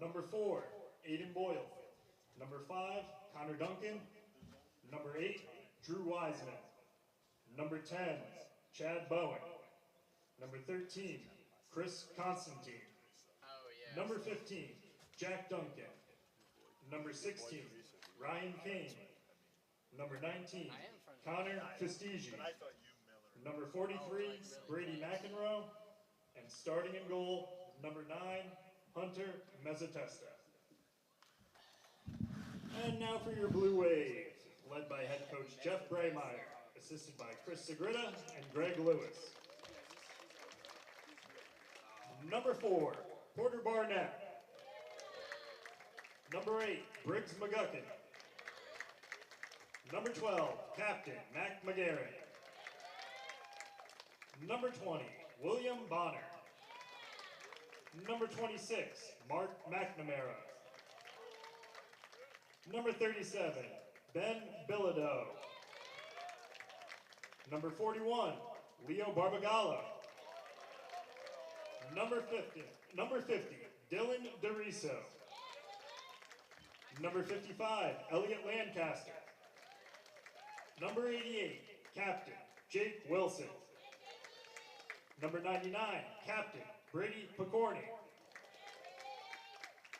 Number 4, Aiden Boyle. Number 5, Connor Duncan. Number 8, Drew Wiseman. Number 10, Chad Bowen. Number 13, Chris Constantine. Number 15, Jack Duncan. Number 16, Ryan Kane. Number 19, Connor Festigi. Number 43, Brady McEnroe. And starting in goal, number 9, Hunter Mezzatesta. And now for your Blue Wave, led by head coach Jeff Braymeyer, assisted by Chris Segrita and Greg Lewis. Number 4, Porter Barnett. Number 8, Briggs McGuckin. Number 12, Captain Mac McGarrett. Number 20, William Bonner. Number 26, Mark McNamara. Number 37, Ben Bilodeau. Number 41, Leo Barbagallo. Number 50, Dylan DeRiso. Number 55, Elliot Lancaster. Number 88, Captain Jake Wilson. Number 99, Captain Brady Picorni.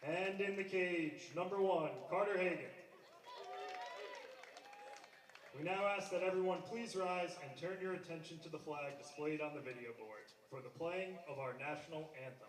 And in the cage, number 1, Carter Hagan. We now ask that everyone please rise and turn your attention to the flag displayed on the video board for the playing of our national anthem.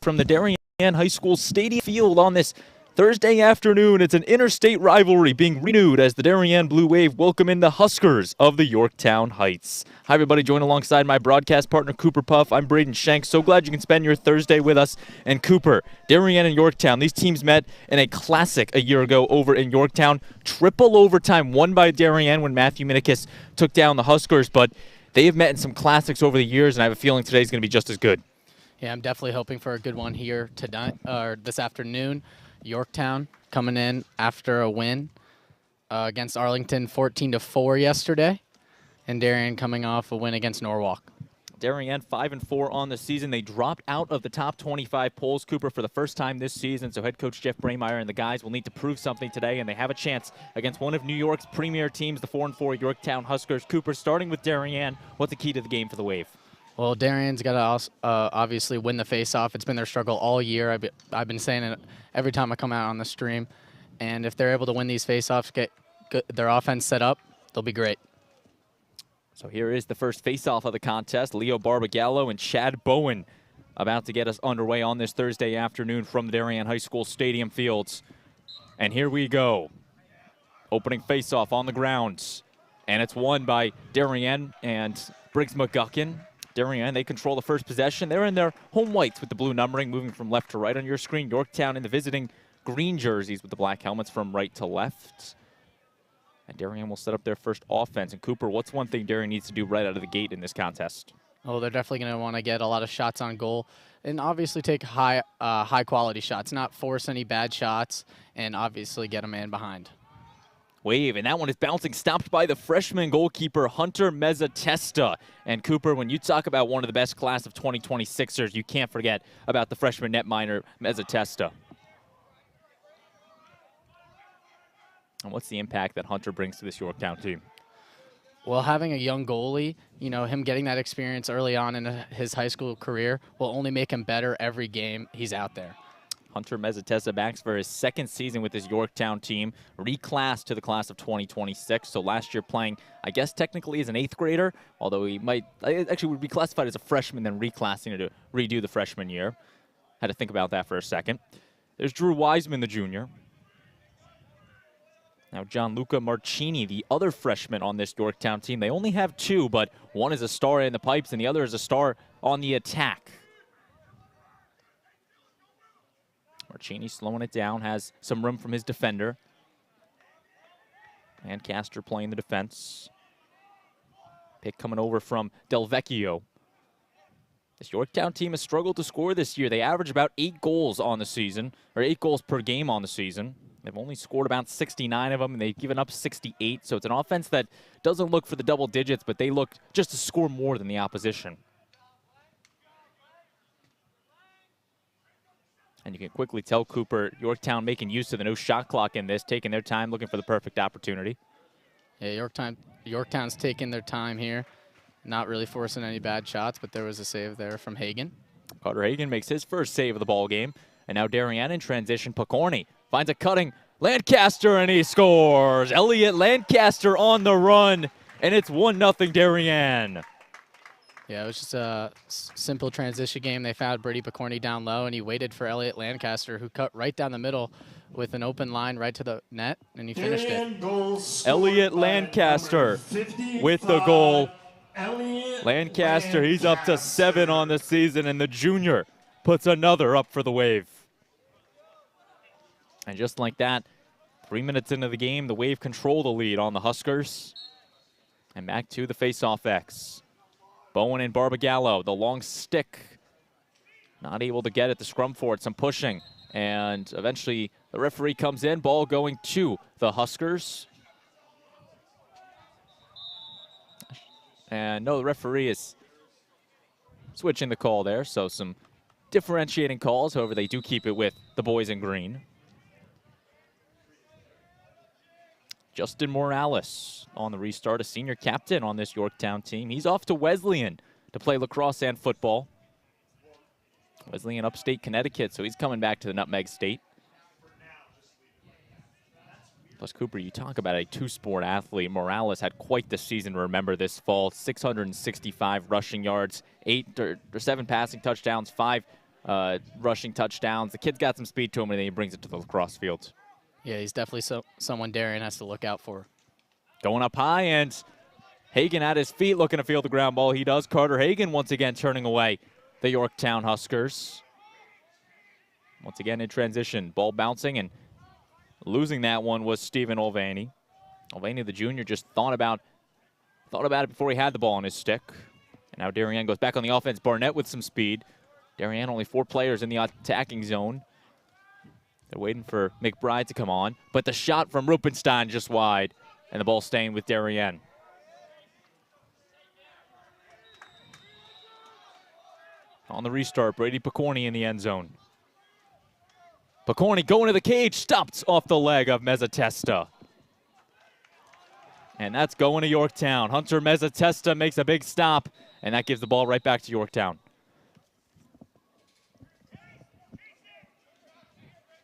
From the Darien High School Stadium Field on this Thursday afternoon. It's an interstate rivalry being renewed as the Darien Blue Wave welcome in the Huskers of the Yorktown Heights. Hi, everybody. Join alongside my broadcast partner, Cooper Puff. I'm Braden Shanks. So glad you can spend your Thursday with us. And Cooper, Darien and Yorktown, these teams met in a classic a year ago over in Yorktown. Triple overtime won by Darien when Matthew Minikis took down the Huskers. But they have met in some classics over the years, and I have a feeling today's going to be just as good. Yeah, I'm definitely hoping for a good one here tonight or this afternoon. Yorktown coming in after a win against Arlington 14-4 yesterday, and Darien coming off a win against Norwalk. Darien 5-4 on the season. They dropped out of the top 25 polls, Cooper, for the first time this season. So head coach Jeff Braymeyer and the guys will need to prove something today, and they have a chance against one of New York's premier teams, the 4-4 Yorktown Huskers. Cooper, starting with Darien, what's the key to the game for the Wave? Well, Darien's got to obviously win the face-off. It's been their struggle all year. I've been saying it every time I come out on the stream. And if they're able to win these face-offs, get their offense set up, they'll be great. So here is the first face-off of the contest. Leo Barbagallo and Chad Bowen about to get us underway on this Thursday afternoon from the Darien High School Stadium Fields. And here we go. Opening face-off on the grounds. And it's won by Darien and Briggs McGuckin. Darien, they control the first possession. They're in their home whites with the blue numbering, moving from left to right on your screen. Yorktown in the visiting green jerseys with the black helmets from right to left. And Darien will set up their first offense. And Cooper, what's one thing Darien needs to do right out of the gate in this contest? Oh, they're definitely going to want to get a lot of shots on goal and obviously take high quality shots, not force any bad shots, and obviously get a man behind. Wave, and that one is bouncing, stopped by the freshman goalkeeper, Hunter Mezzatesta. And Cooper, when you talk about one of the best class of 2026ers, you can't forget about the freshman netminder, Mezzatesta. And what's the impact that Hunter brings to this Yorktown team? Well, having a young goalie, him getting that experience early on in his high school career will only make him better every game he's out there. Hunter Mezzatesta backs for his second season with his Yorktown team, reclassed to the class of 2026. So last year playing, I guess technically as an 8th grader, although he might actually would be classified as a freshman, then reclassing to redo the freshman year. Had to think about that for a second. There's Drew Wiseman, the junior. Now Gianluca Marcini, the other freshman on this Yorktown team. They only have 2, but one is a star in the pipes and the other is a star on the attack. Marcini slowing it down, has some room from his defender. Lancaster playing the defense. Pick coming over from Del Vecchio. This Yorktown team has struggled to score this year. They average about 8 goals on the season, or 8 goals per game on the season. They've only scored about 69 of them, and they've given up 68. So it's an offense that doesn't look for the double digits, but they look just to score more than the opposition. And you can quickly tell Cooper, Yorktown making use of the no shot clock in this, taking their time, looking for the perfect opportunity. Yeah, Yorktown's taking their time here, not really forcing any bad shots, but there was a save there from Hagen. Carter Hagen makes his first save of the ball game. And now Darien in transition. Picorni finds a cutting Lancaster, and he scores. Elliot Lancaster on the run, and it's 1-0 Darien. Yeah, it was just a simple transition game. They found Brady Picorni down low, and he waited for Elliot Lancaster, who cut right down the middle with an open line right to the net, and he finished it. Elliot Lancaster with the goal. Lancaster, he's up to 7 on the season, and the junior puts another up for the Wave. And just like that, 3 minutes into the game, the Wave control the lead on the Huskers. And back to the face-off X. Bowen and Barbagallo, the long stick. Not able to get it, the scrum for it, some pushing. And eventually the referee comes in, ball going to the Huskers. And no, the referee is switching the call there, so some differentiating calls. However, they do keep it with the boys in green. Justin Morales on the restart, a senior captain on this Yorktown team. He's off to Wesleyan to play lacrosse and football. Wesleyan upstate Connecticut, so he's coming back to the Nutmeg State. Plus, Cooper, you talk about a 2-sport athlete. Morales had quite the season to remember this fall. 665 rushing yards, 7 passing touchdowns, 5 rushing touchdowns. The kid's got some speed to him, and then he brings it to the lacrosse field. Yeah, he's definitely someone Darien has to look out for. Going up high, and Hagen at his feet looking to field the ground ball. He does. Carter Hagen once again turning away the Yorktown Huskers. Once again in transition. Ball bouncing, and losing that one was Stephen Olvani. Olvani, the junior, just thought about it before he had the ball on his stick. And now Darien goes back on the offense. Barnett with some speed. Darien only 4 players in the attacking zone. They're waiting for McBride to come on. But the shot from Rupenstein just wide. And the ball staying with Darien. On the restart, Brady Picorni in the end zone. Picorni going to the cage, stopped off the leg of Mezzatesta. And that's going to Yorktown. Hunter Mezzatesta makes a big stop, and that gives the ball right back to Yorktown.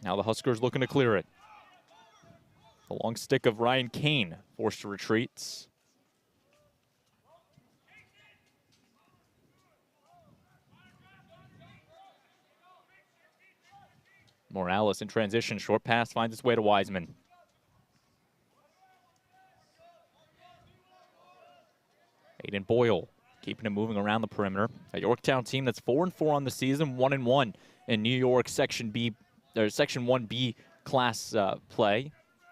Now the Huskers looking to clear it. The long stick of Ryan Kane forced to retreat. Morales in transition, short pass finds its way to Wiseman. Aiden Boyle keeping it moving around the perimeter. A Yorktown team that's 4-4 on the season, 1-1 in New York Section B, or Section 1B class play.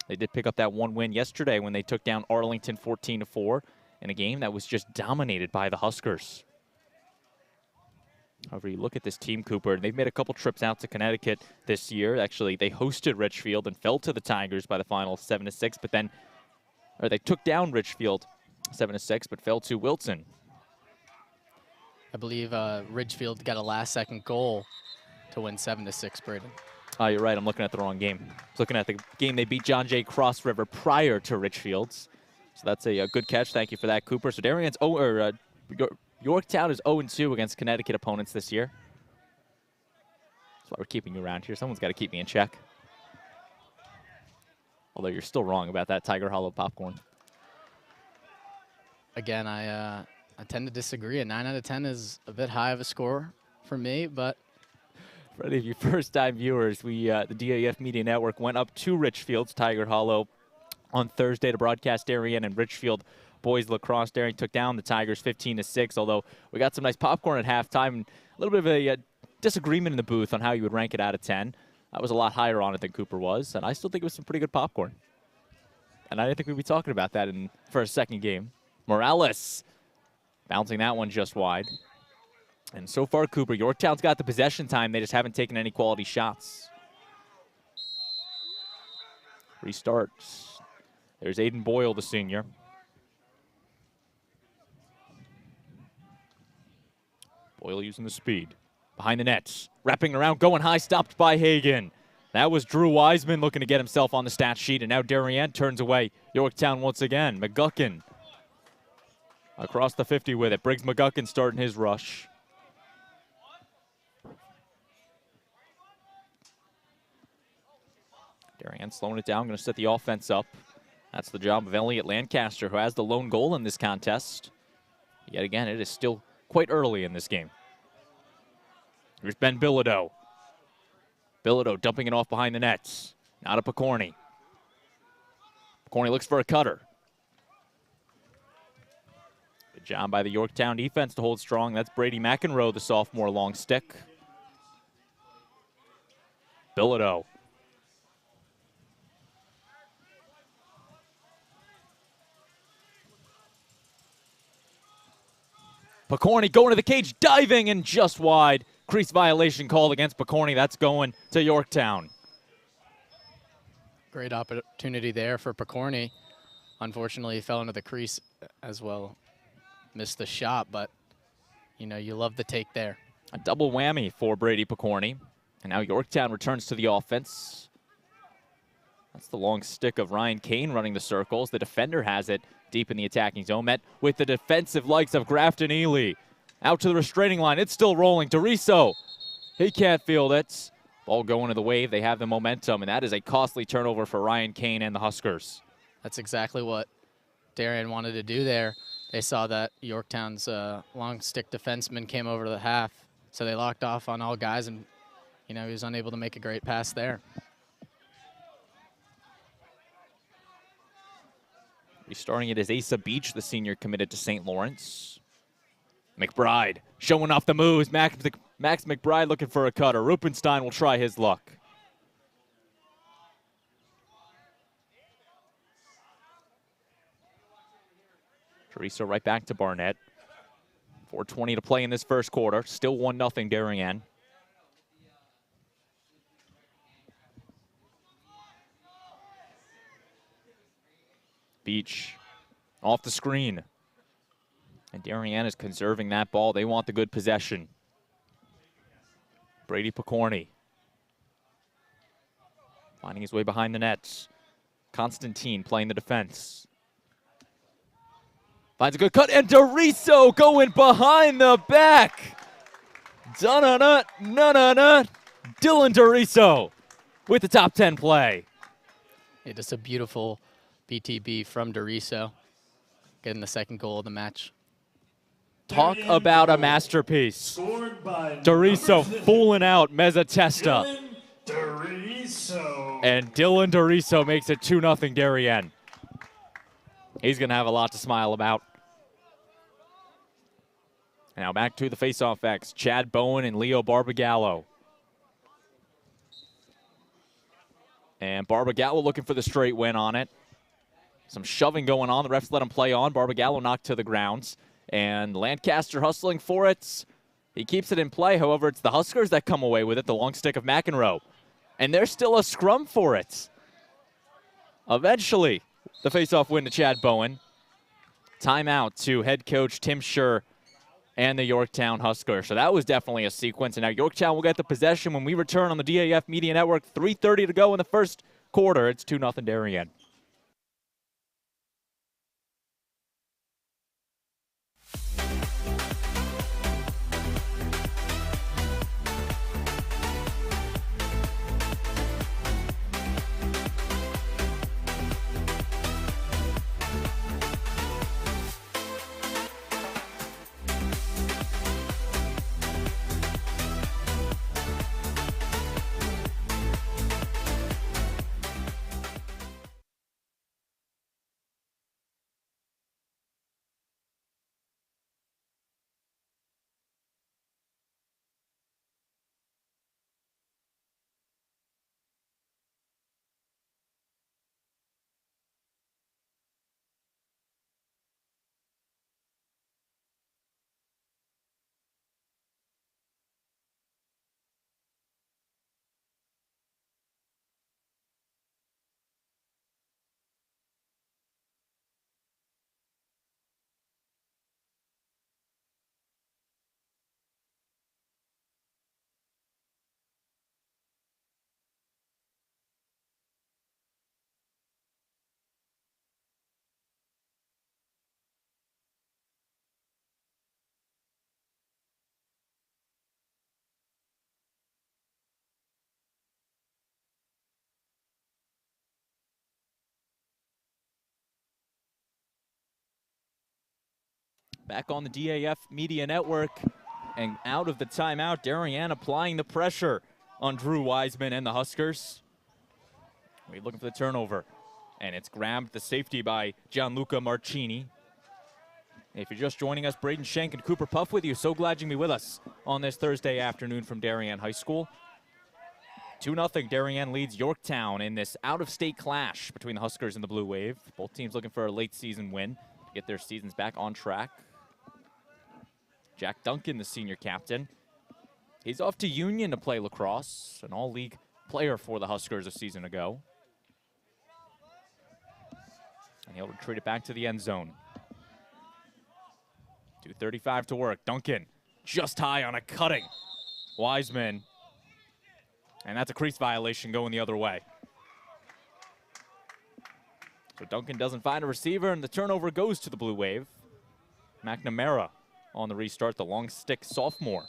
They did pick up that one win yesterday when they took down Arlington 14-4 in a game that was just dominated by the Huskers. However, you look at this team, Cooper, they've made a couple trips out to Connecticut this year. Actually, they hosted Richfield and fell to the Tigers by the final 7-6, but then, or they took down Richfield 7-6, but fell to Wilton. I believe Ridgefield got a last-second goal to win 7-6, Braden. Oh, you're right. I'm looking at the wrong game. I was looking at the game they beat John Jay Cross River prior to Richfield's. So that's a good catch. Thank you for that, Cooper. So Darien's Yorktown is 0-2 against Connecticut opponents this year. That's why we're keeping you around here. Someone's got to keep me in check. Although you're still wrong about that Tiger Hollow popcorn. Again, I tend to disagree. A 9 out of 10 is a bit high of a score for me, but For any of you first-time viewers, the DAF Media Network went up to Richfield's Tiger Hollow on Thursday to broadcast Darien and Richfield boys lacrosse. Darien took down the Tigers 15-6, although we got some nice popcorn at halftime and a little bit of a disagreement in the booth on how you would rank it out of 10. I was a lot higher on it than Cooper was, and I still think it was some pretty good popcorn. And I didn't think we'd be talking about that for a second game. Morales bouncing that one just wide. And so far, Cooper, Yorktown's got the possession time. They just haven't taken any quality shots. Restarts. There's Aiden Boyle, the senior. Boyle using the speed. Behind the nets. Wrapping around, going high, stopped by Hagan. That was Drew Wiseman looking to get himself on the stat sheet, and now Darien turns away Yorktown once again. McGuckin across the 50 with it. Briggs McGuckin starting his rush. Darien slowing it down, going to set the offense up. That's the job of Elliot Lancaster, who has the lone goal in this contest. Yet again, it is still quite early in this game. Here's Ben Bilodeau. Bilodeau dumping it off behind the nets. Now to Picorni. Picorni looks for a cutter. Good job by the Yorktown defense to hold strong. That's Brady McEnroe, the sophomore long stick. Bilodeau. Picorni going to the cage, diving, and just wide. Crease violation called against Picorni. That's going to Yorktown. Great opportunity there for Picorni. Unfortunately, he fell into the crease as well. Missed the shot, but, you know, you love the take there. A double whammy for Brady Picorni. And now Yorktown returns to the offense. That's the long stick of Ryan Kane running the circles. The defender has it deep in the attacking zone. Met with the defensive likes of Grafton Ely. Out to the restraining line. It's still rolling. DeRiso. He can't field it. Ball going to the wave. They have the momentum, and that is a costly turnover for Ryan Kane and the Huskers. That's exactly what Darien wanted to do there. They saw that Yorktown's long stick defenseman came over to the half, so they locked off on all guys, and, you know, he was unable to make a great pass there. Restarting it is Asa Beach, the senior committed to St. Lawrence. McBride showing off the moves. Max McBride looking for a cutter. Rupenstein will try his luck. Teresa right back to Barnett. 4:20 to play in this first quarter. Still 1-0 Darien. Beach off the screen. And Darien is conserving that ball. They want the good possession. Brady Picorni finding his way behind the nets. Constantine playing the defense. Finds a good cut, and DeRiso going behind the back. Da-na-na-na-na-na. Dylan DeRiso with the top 10 play. Yeah, just a beautiful BTB from DeRiso, getting the second goal of the match. Talk about a masterpiece. DeRiso fooling out Mezzatesta. And Dylan DeRiso makes it 2-0 Darien. He's going to have a lot to smile about. Now back to the faceoff X. Chad Bowen and Leo Barbagallo. And Barbagallo looking for the straight win on it. Some shoving going on. The refs let him play on. Barbagallo knocked to the grounds. And Lancaster hustling for it. He keeps it in play. However, it's the Huskers that come away with it. The long stick of McEnroe. And there's still a scrum for it. Eventually, the faceoff win to Chad Bowen. Timeout to head coach Tim Scher and the Yorktown Huskers. So that was definitely a sequence. And now Yorktown will get the possession when we return on the DAF Media Network. 3:30 to go in the first quarter. It's 2-0 Darien. Back on the DAF Media Network and out of the timeout, Darien applying the pressure on Drew Wiseman and the Huskers. We're looking for the turnover, and it's grabbed the safety by Gianluca Marcini. If you're just joining us, Braden Shank and Cooper Puff with you. So glad you can be with us on this Thursday afternoon from Darien High School. 2-0, Darien leads Yorktown in this out-of-state clash between the Huskers and the Blue Wave. Both teams looking for a late-season win to get their seasons back on track. Jack Duncan, the senior captain. He's off to Union to play lacrosse, an all-league player for the Huskers a season ago. And he'll retreat it back to the end zone. 2:35 to work. Duncan just high on a cutting. Wiseman. And that's a crease violation going the other way. So Duncan doesn't find a receiver, and the turnover goes to the Blue Wave. McNamara on the restart, the long stick sophomore.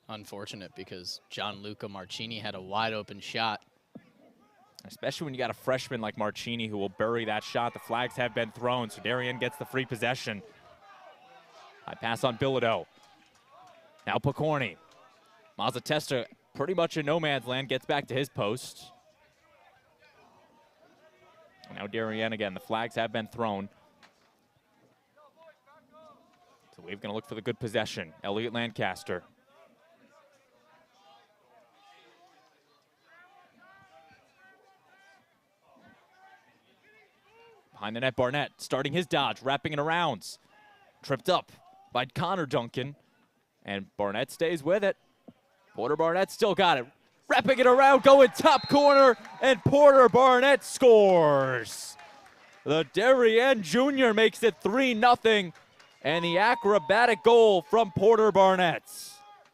Unfortunate because Gianluca Marcini had a wide open shot. Especially when you got a freshman like Marcini who will bury that shot. The flags have been thrown, so Darien gets the free possession. High pass on Bilodeau. Now Picorni. Mazzatesta pretty much in no man's land, gets back to his post. Now Darien again, the flags have been thrown. So we're going to look for the good possession. Elliott Lancaster. Behind the net, Barnett starting his dodge, wrapping it around. Tripped up by Connor Duncan. And Barnett stays with it. Porter Barnett still got it. Wrapping it around, going top corner, and Porter Barnett scores. The Darien Junior makes it 3-0, and the acrobatic goal from Porter Barnett.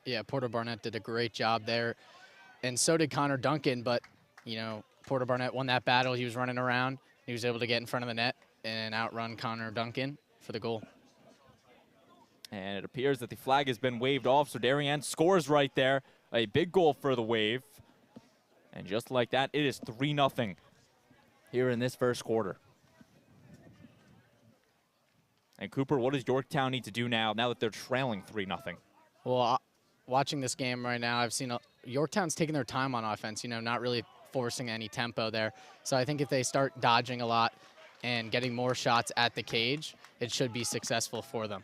Yeah, Porter Barnett did a great job there, and so did Connor Duncan, but, you know, Porter Barnett won that battle. He was running around. He was able to get in front of the net and outrun Connor Duncan for the goal. And it appears that the flag has been waved off, so Darien scores right there. A big goal for the Wave. And just like that, it is 3-0 here in this first quarter. And Cooper, what does Yorktown need to do now that they're trailing 3-0? Well, watching this game right now, I've seen Yorktown's taking their time on offense, you know, not really forcing any tempo there. So I think if they start dodging a lot and getting more shots at the cage, it should be successful for them.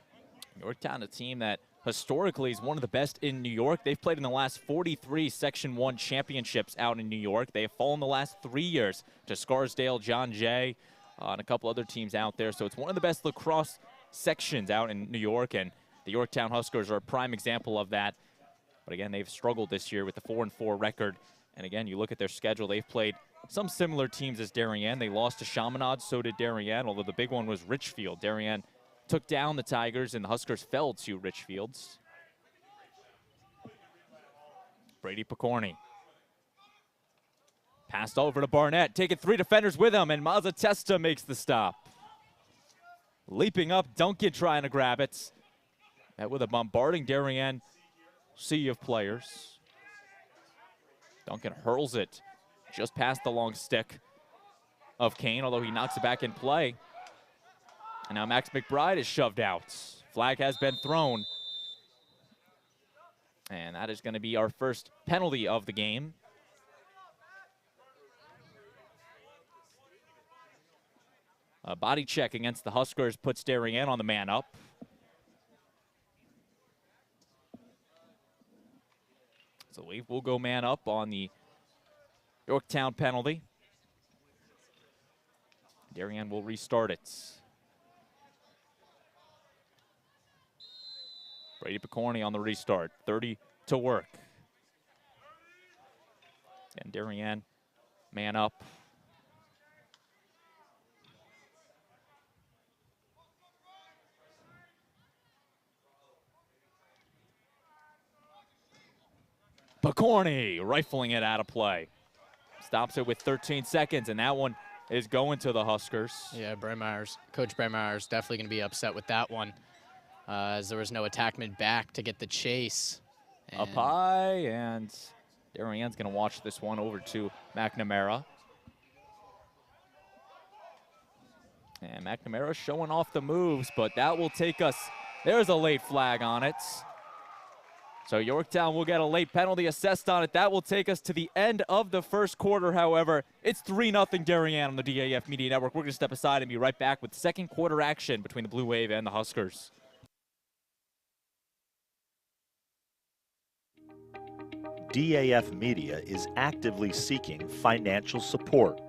Yorktown, a team that historically is one of the best in New York. They've played in the last 43 Section 1 championships out in New York. They have fallen the last 3 years to Scarsdale, John Jay, and a couple other teams out there. So it's one of the best lacrosse sections out in New York, and the Yorktown Huskers are a prime example of that. But again, they've struggled this year with the 4-4 record. And again, you look at their schedule, they've played some similar teams as Darien. They lost to Chaminade, so did Darien, although the big one was Richfield. Darien took down the Tigers, and the Huskers fell to Richfields. Brady Picorni. Passed over to Barnett, taking 3 defenders with him, and Mazzatesta makes the stop. Leaping up, Duncan trying to grab it. That with a bombarding Darien sea of players. Duncan hurls it just past the long stick of Kane, although he knocks it back in play. And now Max McBride is shoved out. Flag has been thrown. And that is going to be our first penalty of the game. A body check against the Huskers puts Darien on the man up. So we will go man up on the Yorktown penalty. Darien will restart it. Brady Picorni on the restart. 30 to work. And Darien man up. Picorni rifling it out of play. Stops it with 13 seconds, and that one is going to the Huskers. Yeah, Coach Bremeyer's definitely going to be upset with that one, as there was no attackman back to get the chase. Up high, and Darien's going to watch this one over to McNamara. And McNamara showing off the moves, but that will take us. There's a late flag on it. So Yorktown will get a late penalty assessed on it. That will take us to the end of the first quarter, however. It's 3-0 Darien on the DAF Media Network. We're going to step aside and be right back with second quarter action between the Blue Wave and the Huskers. DAF Media is actively seeking financial support.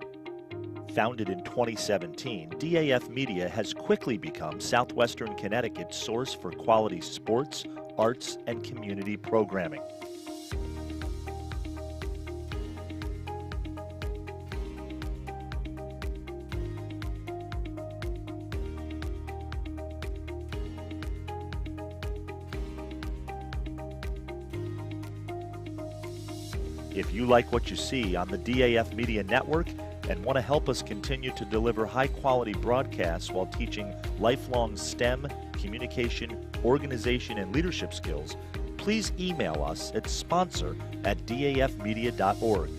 Founded in 2017, DAF Media has quickly become Southwestern Connecticut's source for quality sports, arts, and community programming. If you like what you see on the DAF Media Network and want to help us continue to deliver high-quality broadcasts while teaching lifelong STEM, communication, organization, and leadership skills, please email us at sponsor@dafmedia.org.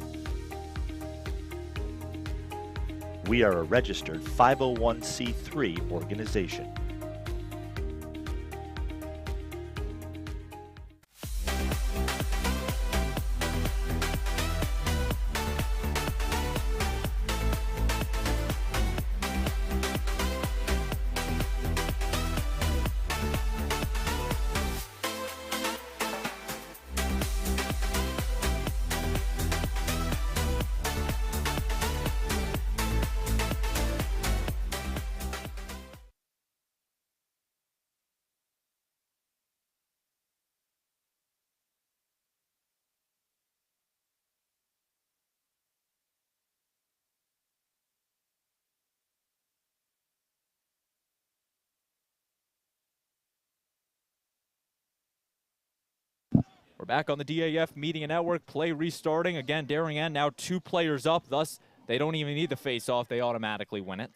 We are a registered 501c3 organization. We're back on the DAF Media Network. Play restarting. Again, Darien now 2 players up. Thus, they don't even need the face-off. They automatically win it.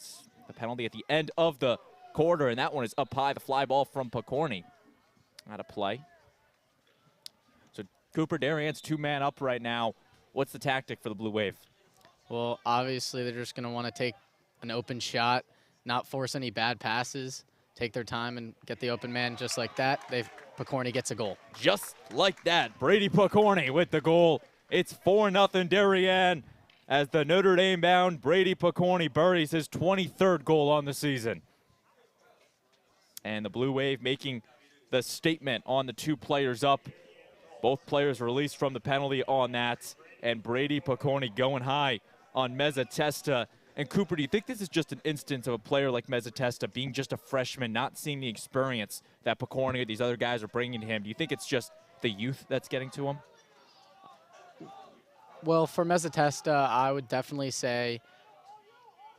The penalty at the end of the quarter, and that one is up high. The fly ball from Picorni out of play. So, Cooper, Darien's 2-man up right now. What's the tactic for the Blue Wave? Well, obviously, they're just going to want to take an open shot, not force any bad passes, take their time and get the open man just like that. Picorni gets a goal. Just like that, Brady Picorni with the goal. It's 4-0 Darien as the Notre Dame-bound Brady Picorni buries his 23rd goal on the season. And the Blue Wave making the statement on the two players up. Both players released from the penalty on that. And Brady Picorni going high on Mezzatesta. And Cooper, do you think this is just an instance of a player like Mezzatesta being just a freshman, not seeing the experience that Picorni or these other guys are bringing to him? Do you think it's just the youth that's getting to him? Well, for Mezzatesta, I would definitely say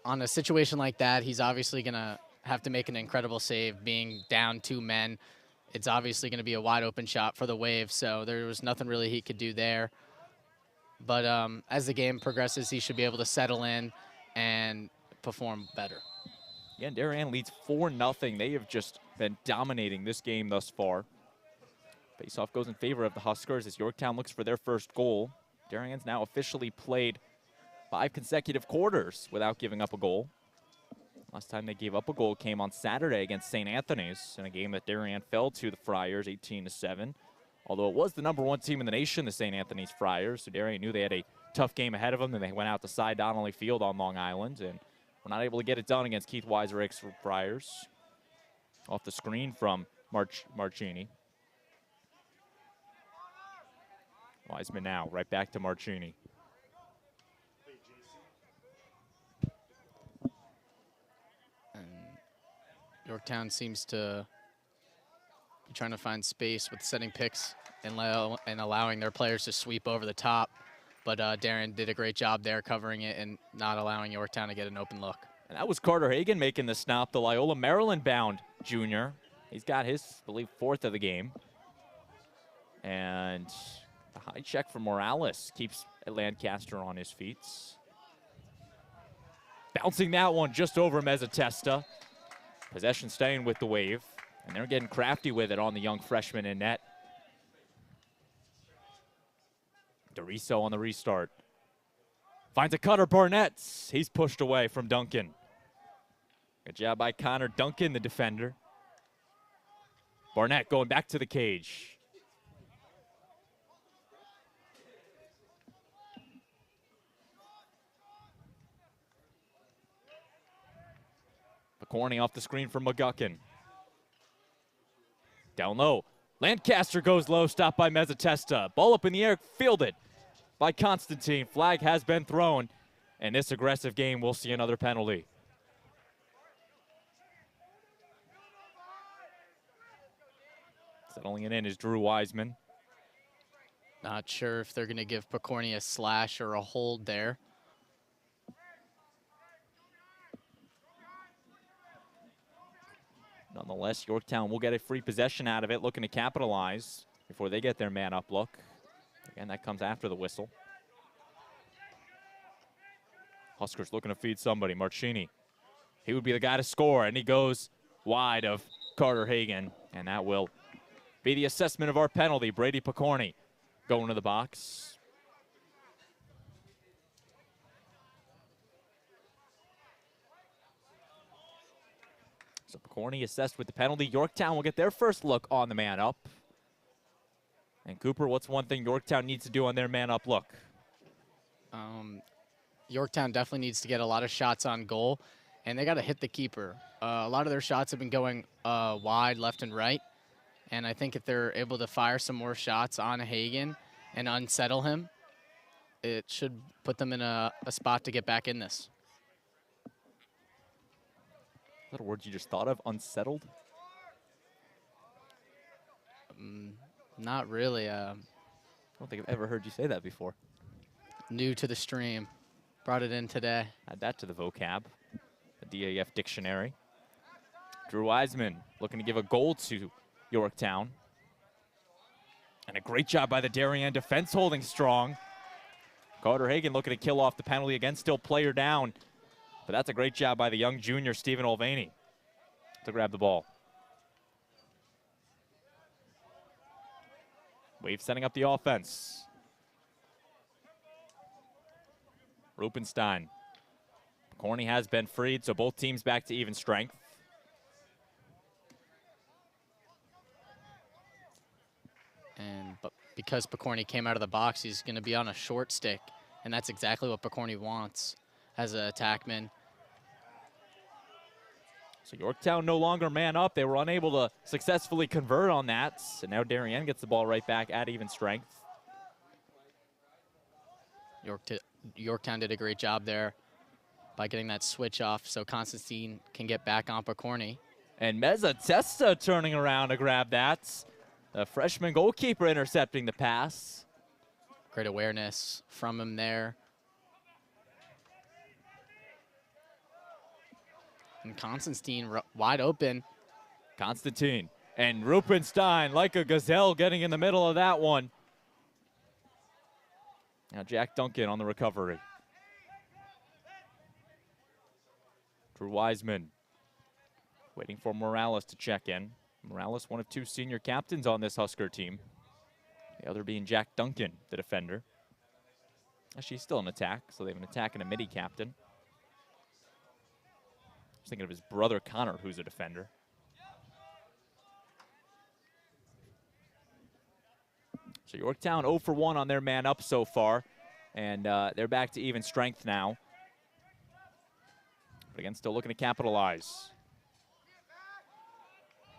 on a situation like that, he's obviously going to have to make an incredible save being down 2 men. It's obviously going to be a wide open shot for the Wave, so there was nothing really he could do there. But as the game progresses, he should be able to settle in and perform better. Yeah, Darien leads 4-0. They have just been dominating this game thus far. Faceoff goes in favor of the Huskers as Yorktown looks for their first goal. Darien's now officially played 5 consecutive quarters without giving up a goal. Last time they gave up a goal came on Saturday against St. Anthony's in a game that Darien fell to the Friars 18-7. Although it was the #1 team in the nation, the St. Anthony's Friars, so Darien knew they had a tough game ahead of them, and they went out to Cy Donnelly Field on Long Island and were not able to get it done against Keith Weiserich's Friars. Off the screen from Marchini. Wiseman now, right back to Marchini. And Yorktown seems to be trying to find space with setting picks and allowing their players to sweep over the top. But Darien did a great job there covering it and not allowing Yorktown to get an open look. And that was Carter Hagan making the stop, the Loyola Maryland-bound junior. He's got his, I believe, 4th of the game. And a high check for Morales keeps Lancaster on his feet. Bouncing that one just over Mezzatesta. Possession staying with the Wave. And they're getting crafty with it on the young freshman in net. DeRiso on the restart. Finds a cutter, Barnett. He's pushed away from Duncan. Good job by Connor Duncan, the defender. Barnett going back to the cage. Picorni off the screen for McGuckin. Down low. Lancaster goes low, stopped by Mezzatesta. Ball up in the air, fielded by Constantine. Flag has been thrown. And this aggressive game, we'll see another penalty. Settling it in is Drew Wiseman. Not sure if they're going to give Picorni a slash or a hold there. Nonetheless, Yorktown will get a free possession out of it, looking to capitalize before they get their man-up look. Again, that comes after the whistle. Huskers looking to feed somebody. Marchini. He would be the guy to score, and he goes wide of Carter Hagan, and that will be the assessment of our penalty. Brady Picorni going to the box. So Picorni assessed with the penalty. Yorktown will get their first look on the man-up. And Cooper, what's one thing Yorktown needs to do on their man-up look? Yorktown definitely needs to get a lot of shots on goal, and they got to hit the keeper. A lot of their shots have been going wide, left and right, and I think if they're able to fire some more shots on Hagan and unsettle him, it should put them in a spot to get back in this. Is that a word you just thought of, unsettled? Not really. I don't think I've ever heard you say that before. New to the stream. Brought it in today. Add that to the vocab, the DAF dictionary. Drew Wiseman looking to give a goal to Yorktown. And a great job by the Darien defense holding strong. Carter Hagan looking to kill off the penalty again, still player down. But that's a great job by the young junior, Stephen Olvani, to grab the ball. Wave setting up the offense. Rupenstein. Picorni has been freed, so both teams back to even strength. But because Picorni came out of the box, he's going to be on a short stick, and that's exactly what Picorni wants as an attackman. So Yorktown no longer man up. They were unable to successfully convert on that. And now Darien gets the ball right back at even strength. Yorktown did a great job there by getting that switch off so Constantine can get back on Picorni. And Meza Testa turning around to grab that. The freshman goalkeeper intercepting the pass. Great awareness from him there. And Constantine wide open. Constantine and Rupenstein like a gazelle getting in the middle of that one. Now Jack Duncan on the recovery. Drew Wiseman waiting for Morales to check in. Morales, one of two senior captains on this Husker team. The other being Jack Duncan, the defender. Actually, he's still in attack, so they have an attack and a midi captain. I was thinking of his brother Connor, who's a defender. So Yorktown 0 for 1 on their man up so far, and they're back to even strength now. But again, still looking to capitalize.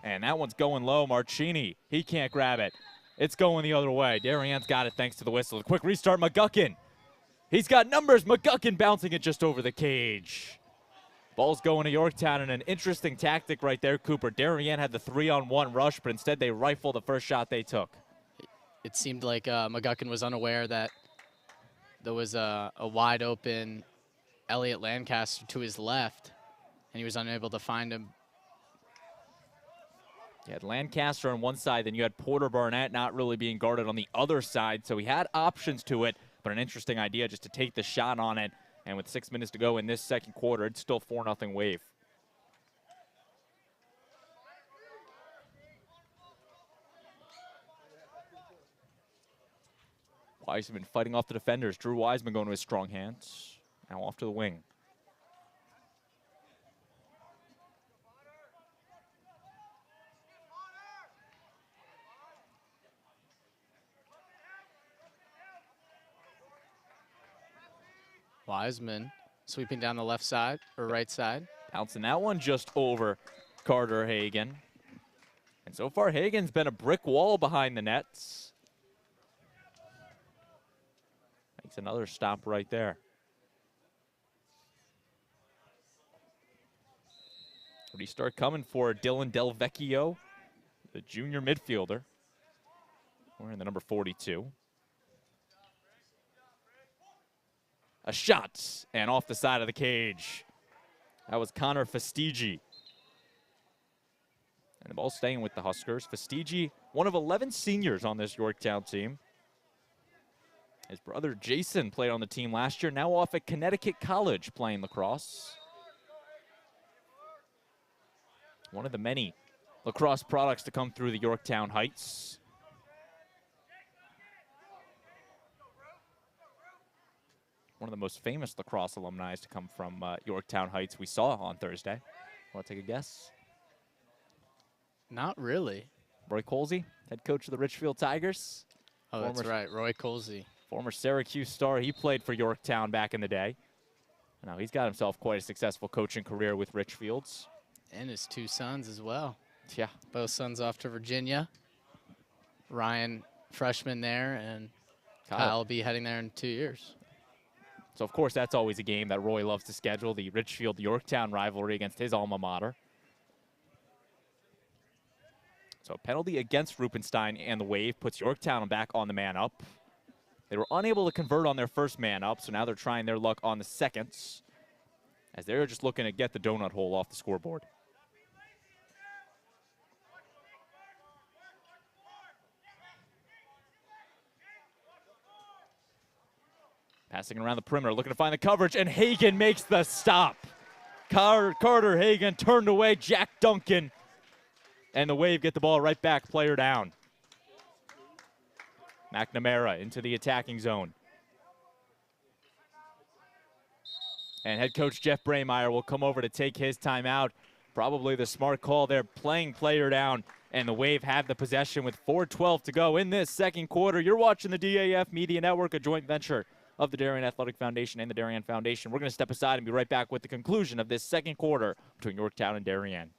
And that one's going low. Marchini, he can't grab it. It's going the other way. Darien's got it thanks to the whistle. A quick restart, McGuckin. He's got numbers. McGuckin bouncing it just over the cage. Ball's going to Yorktown, and an interesting tactic right there, Cooper. Darien had the 3-on-1 rush, but instead they rifled the first shot they took. It seemed like McGuckin was unaware that there was a wide open Elliot Lancaster to his left, and he was unable to find him. You had Lancaster on one side, then you had Porter Barnett not really being guarded on the other side, so he had options to it, but an interesting idea just to take the shot on it. And with 6 minutes to go in this second quarter, it's still 4-0 Wave. Wiseman fighting off the defenders. Drew Wiseman going to his strong hands. Now off to the wing. Wiseman sweeping down the left side or right side. Bouncing that one just over Carter Hagan. And so far, Hagan's been a brick wall behind the nets. Makes another stop right there. Restart coming for Dylan Del Vecchio, the junior midfielder. Wearing the number 42. A shot, and off the side of the cage. That was Connor Fastigi. And the ball staying with the Huskers. Fastigi, one of 11 seniors on this Yorktown team. His brother Jason played on the team last year, now off at Connecticut College playing lacrosse. One of the many lacrosse products to come through the Yorktown Heights. One of the most famous lacrosse alumni to come from Yorktown Heights we saw on Thursday. Want to take a guess? Not really. Roy Colsey, head coach of the Richfield Tigers. Oh, that's right, Roy Colsey. Former Syracuse star. He played for Yorktown back in the day. Now he's got himself quite a successful coaching career with Richfields. And his two sons as well. Yeah. Both sons off to Virginia. Ryan, freshman there, and Kyle will be heading there in 2 years. So, of course, that's always a game that Roy loves to schedule, the Richfield-Yorktown rivalry against his alma mater. So, a penalty against Rupenstein and the Wave puts Yorktown back on the man up. They were unable to convert on their first man up, so now they're trying their luck on the second, as they're just looking to get the donut hole off the scoreboard. Passing around the perimeter, looking to find the coverage, and Hagan makes the stop. Carter Hagan turned away, Jack Duncan, and the Wave get the ball right back, player down. McNamara into the attacking zone. And head coach Jeff Braymeyer will come over to take his timeout. Probably the smart call there, playing player down, and the Wave have the possession with 4:12 to go in this second quarter. You're watching the DAF Media Network, a joint venture of the Darien Athletic Foundation and the Darien Foundation. We're going to step aside and be right back with the conclusion of this second quarter between Yorktown and Darien.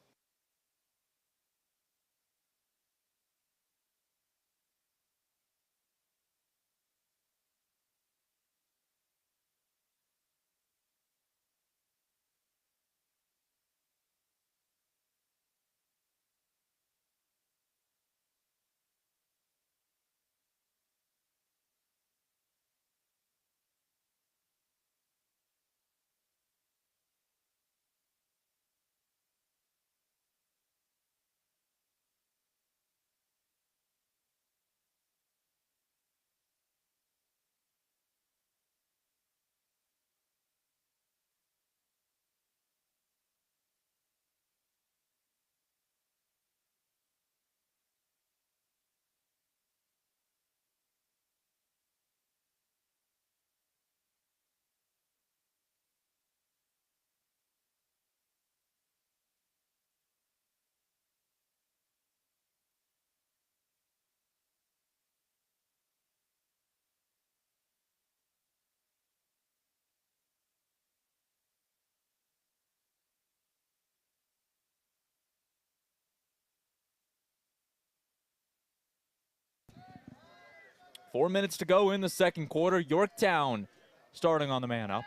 Four minutes to go in the second quarter. Yorktown starting on the man up.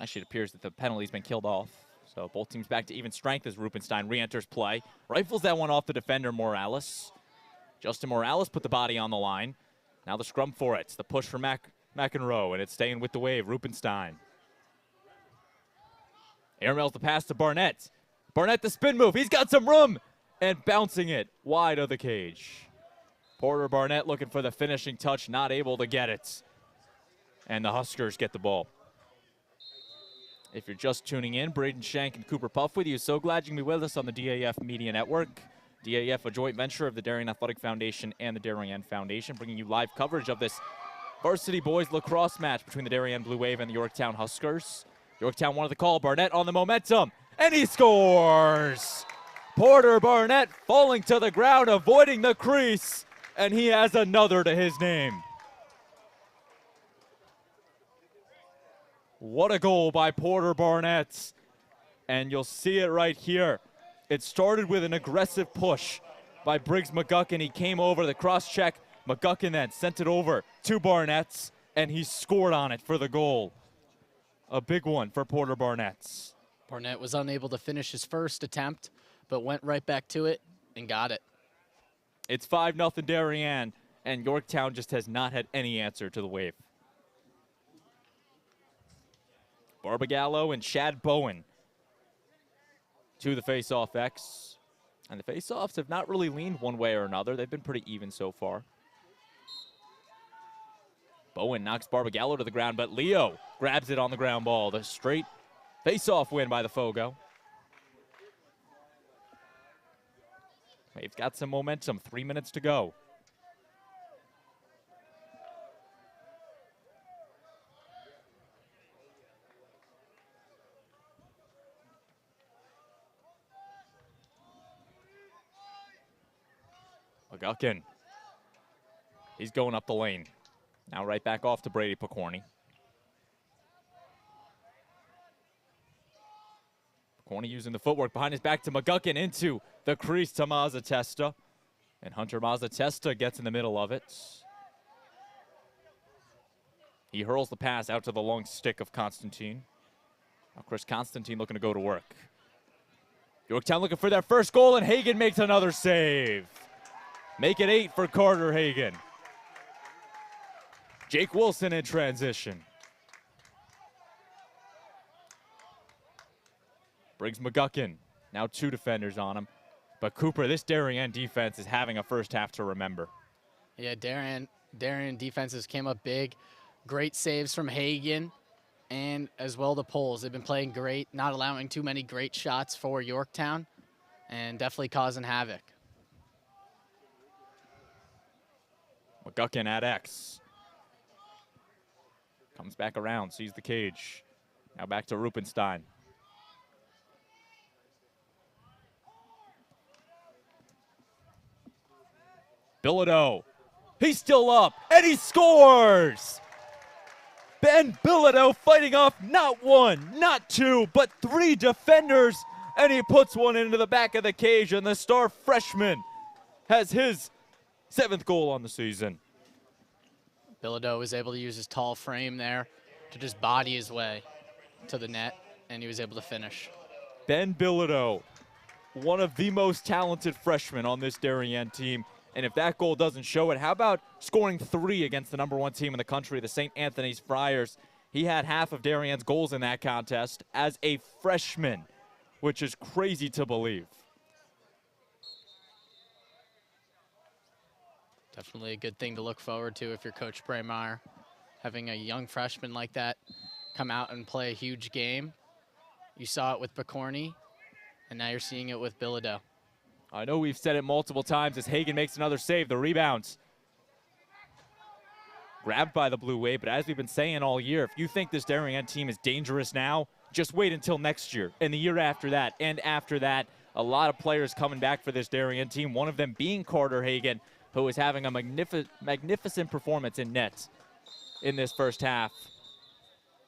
Actually, it appears that the penalty's been killed off. So both teams back to even strength as Rupenstein re-enters play. Rifles that one off the defender, Morales. Justin Morales put the body on the line. Now the scrum for it. It's the push for McEnroe, and it's staying with the wave. Rupenstein. Airmails the pass to Barnett. Barnett the spin move. He's got some room. And bouncing it wide of the cage. Porter Barnett looking for the finishing touch, not able to get it. And the Huskers get the ball. If you're just tuning in, Braden Shank and Cooper Puff with you. So glad you can be with us on the DAF Media Network. DAF, a joint venture of the Darien Athletic Foundation and the Darien Foundation, bringing you live coverage of this varsity boys lacrosse match between the Darien Blue Wave and the Yorktown Huskers. Yorktown wanted the call. Barnett on the momentum, and he scores! Porter Barnett falling to the ground, avoiding the crease, and he has another to his name. What a goal by Porter Barnett. And you'll see it right here. It started with an aggressive push by Briggs McGuckin. He came over the cross check. McGuckin then sent it over to Barnett, and he scored on it for the goal. A big one for Porter Barnett. Barnett was unable to finish his first attempt, but went right back to it and got it. It's 5-0 Darien, and Yorktown just has not had any answer to the wave. Barbagallo and Chad Bowen to the face-off X. And the face-offs have not really leaned one way or another. They've been pretty even so far. Bowen knocks Barbagallo to the ground, but Leo grabs it on the ground ball. The straight face-off win by the Fogo. Wave's got some momentum. 3 minutes to go. McGuckin. He's going up the lane. Now right back off to Brady Picorni. Picorni using the footwork behind his back to McGuckin into the crease to Mazzatesta. And Hunter Mazzatesta gets in the middle of it. He hurls the pass out to the long stick of Constantine. Now Chris Constantine looking to go to work. Yorktown looking for their first goal, and Hagan makes another save. Make it 8 for Carter Hagan. Jake Wilson in transition. Briggs McGuckin, now 2 defenders on him. But Cooper, this Darien defense is having a first half to remember. Yeah, Darien defenses came up big. Great saves from Hagan and as well the Poles. They've been playing great, not allowing too many great shots for Yorktown and definitely causing havoc. McGuckin at X. Comes back around, sees the cage. Now back to Rupenstein. Bilodeau, he's still up, and he scores! Ben Bilodeau fighting off not one, not two, but three defenders, and he puts one into the back of the cage, and the star freshman has his 7th goal on the season. Bilodeau was able to use his tall frame there to just body his way to the net, and he was able to finish. Ben Bilodeau, one of the most talented freshmen on this Darien team. And if that goal doesn't show it, how about scoring 3 against the #1 team in the country, the St. Anthony's Friars? He had half of Darien's goals in that contest as a freshman, which is crazy to believe. Definitely a good thing to look forward to if you're Coach Braymeyer. Having a young freshman like that come out and play a huge game. You saw it with Bacorny, and now you're seeing it with Bilodeau. I know we've said it multiple times as Hagan makes another save. The rebounds grabbed by the Blue Wave, but as we've been saying all year, if you think this Darien team is dangerous now, just wait until next year and the year after that and after that. A lot of players coming back for this Darien team, one of them being Carter Hagan, who is having a magnificent performance in net in this first half.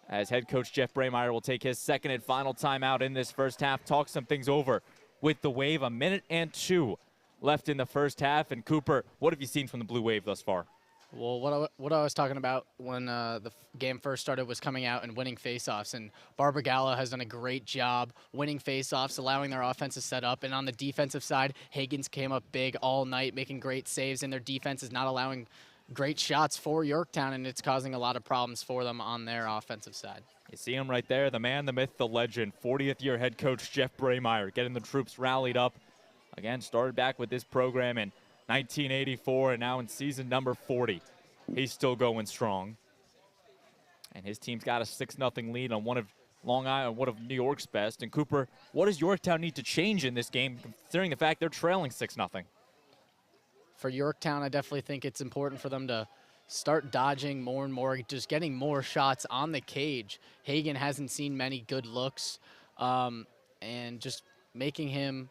As head coach Jeff Braymeyer will take his 2nd and final timeout in this first half, talk some things over with the Wave. 1 minute and 2 left in the first half. And Cooper, what have you seen from the Blue Wave thus far? Well, what I was talking about when the game first started was coming out and winning faceoffs, and Barbara Gallo has done a great job winning faceoffs, allowing their offense to set up. And on the defensive side, Hagan's came up big all night, making great saves, and their defense is not allowing great shots for Yorktown, and it's causing a lot of problems for them on their offensive side. You see him right there, the man, the myth, the legend, 40th year head coach Jeff Braymeyer, getting the troops rallied up. Again, started back with this program in 1984, and now in season number 40. He's still going strong. And his team's got a 6-0 lead on one of Long Island, one of New York's best. And Cooper, what does Yorktown need to change in this game, considering the fact they're trailing 6-0? For Yorktown, I definitely think it's important for them to start dodging more and more, just getting more shots on the cage. Hagan hasn't seen many good looks, and just making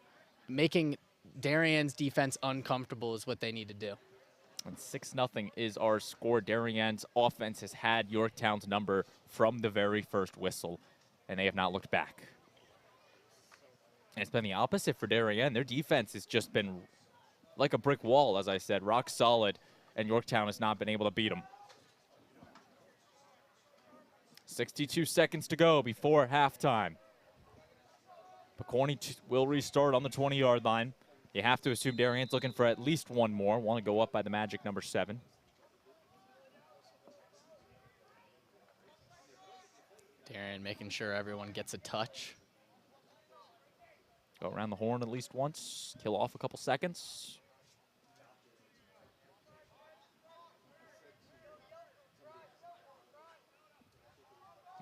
Darien's defense uncomfortable is what they need to do. And 6-0 is our score. Darien's offense has had Yorktown's number from the very first whistle, and they have not looked back. And it's been the opposite for Darien. Their defense has just been like a brick wall, as I said, rock solid, and Yorktown has not been able to beat them. 62 seconds to go before halftime. Bacorny will restart on the 20-yard line. You have to assume Darien's looking for at least one more. Want to go up by the magic number 7. Darien making sure everyone gets a touch. Go around the horn at least once. Kill off a couple seconds.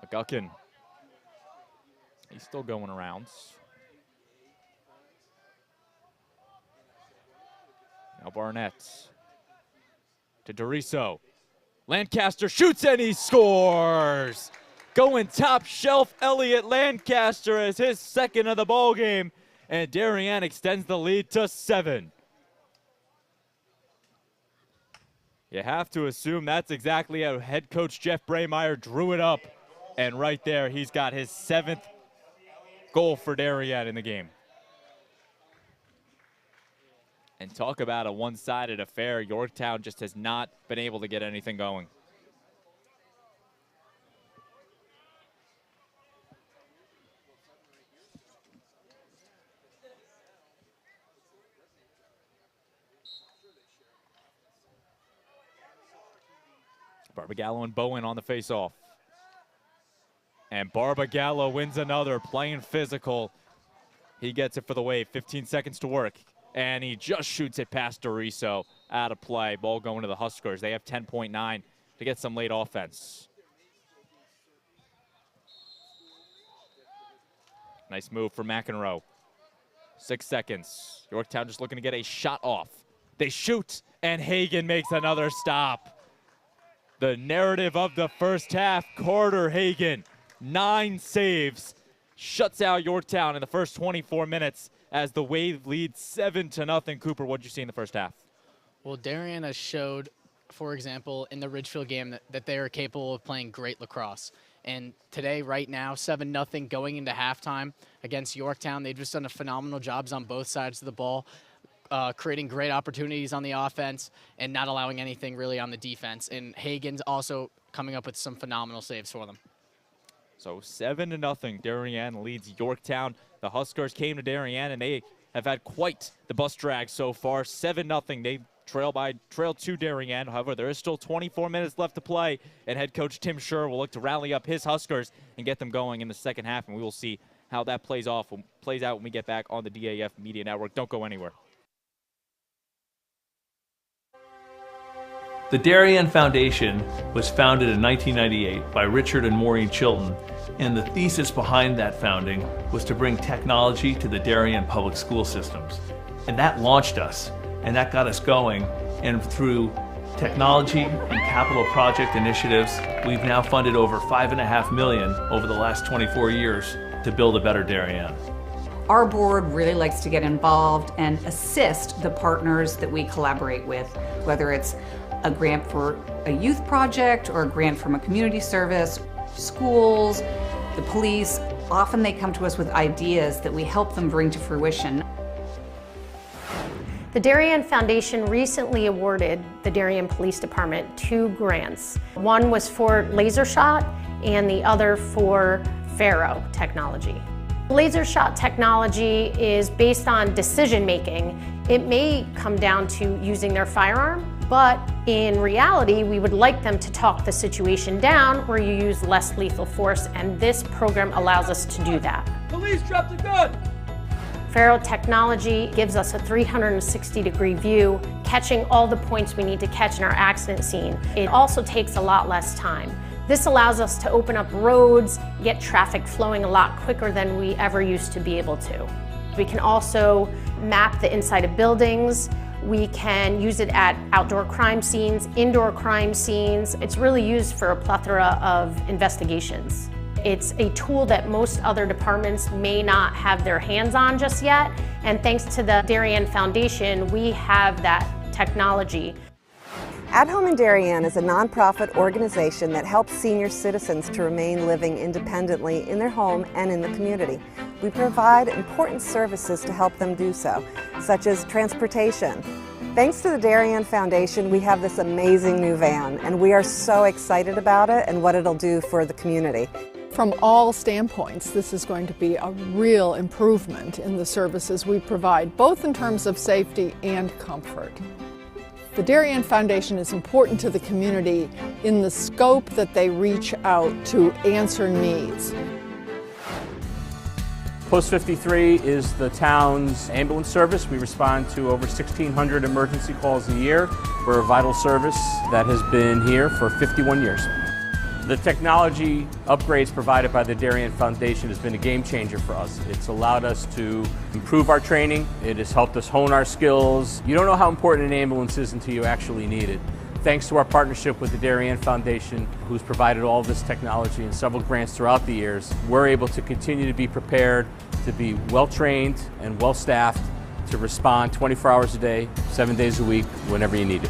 McGuckin. He's still going around. Now Barnett to Doriso. Lancaster shoots and he scores! Going top shelf, Elliot Lancaster as his 2nd of the ball game, and Darien extends the lead to 7. You have to assume that's exactly how head coach Jeff Braymeyer drew it up, and right there he's got his 7th goal for Darien in the game. And talk about a one-sided affair. Yorktown just has not been able to get anything going. Barbagallo and Bowen on the face-off. And Barbagallo wins another, playing physical. He gets it for the Wave, 15 seconds to work. And he just shoots it past Doriso, out of play. Ball going to the Huskers. They have 10.9 to get some late offense. Nice move for McEnroe. 6 seconds. Yorktown just looking to get a shot off. They shoot, and Hagan makes another stop. The narrative of the first half, Carter Hagan, 9 saves, shuts out Yorktown in the first 24 minutes as the Wave leads 7-0. Cooper, what did you see in the first half? Well, Darien has showed, for example, in the Ridgefield game that they are capable of playing great lacrosse. And today, right now, 7-0 going into halftime against Yorktown. They've just done a phenomenal job on both sides of the ball, creating great opportunities on the offense and not allowing anything really on the defense. And Hagen's also coming up with some phenomenal saves for them. So 7-0, Darien leads Yorktown. The Huskers came to Darien, and they have had quite the bus drag so far. 7-0. They trail to Darien. However, there is still 24 minutes left to play, and head coach Tim Scher will look to rally up his Huskers and get them going in the second half, and we will see how that plays out when we get back on the DAF Media Network. Don't go anywhere. The Darien Foundation was founded in 1998 by Richard and Maureen Chilton, and the thesis behind that founding was to bring technology to the Darien public school systems. And that launched us, and that got us going, and through technology and capital project initiatives, we've now funded over $5.5 million over the last 24 years to build a better Darien. Our board really likes to get involved and assist the partners that we collaborate with, whether it's a grant for a youth project or a grant from a community service, schools, the police. Often they come to us with ideas that we help them bring to fruition. The Darien Foundation recently awarded the Darien Police Department 2 grants. One was for laser shot and the other for Faro technology. Laser shot technology is based on decision making. It may come down to using their firearm, but in reality, we would like them to talk the situation down where you use less lethal force, and this program allows us to do that. Police, drop the gun! Faro technology gives us a 360-degree view, catching all the points we need to catch in our accident scene. It also takes a lot less time. This allows us to open up roads, get traffic flowing a lot quicker than we ever used to be able to. We can also map the inside of buildings. We can use it at outdoor crime scenes, indoor crime scenes. It's really used for a plethora of investigations. It's a tool that most other departments may not have their hands on just yet, and thanks to the Darien Foundation, we have that technology. At Home in Darien is a nonprofit organization that helps senior citizens to remain living independently in their home and in the community. We provide important services to help them do so, such as transportation. Thanks to the Darien Foundation, we have this amazing new van, and we are so excited about it and what it'll do for the community. From all standpoints, this is going to be a real improvement in the services we provide, both in terms of safety and comfort. The Darien Foundation is important to the community in the scope that they reach out to answer needs. Post 53 is the town's ambulance service. We respond to over 1,600 emergency calls a year. We're a vital service that has been here for 51 years. The technology upgrades provided by the Darien Foundation has been a game changer for us. It's allowed us to improve our training. It has helped us hone our skills. You don't know how important an ambulance is until you actually need it. Thanks to our partnership with the Darien Foundation, who's provided all this technology and several grants throughout the years, we're able to continue to be prepared, to be well-trained and well-staffed, to respond 24 hours a day, 7 days a week, whenever you need it.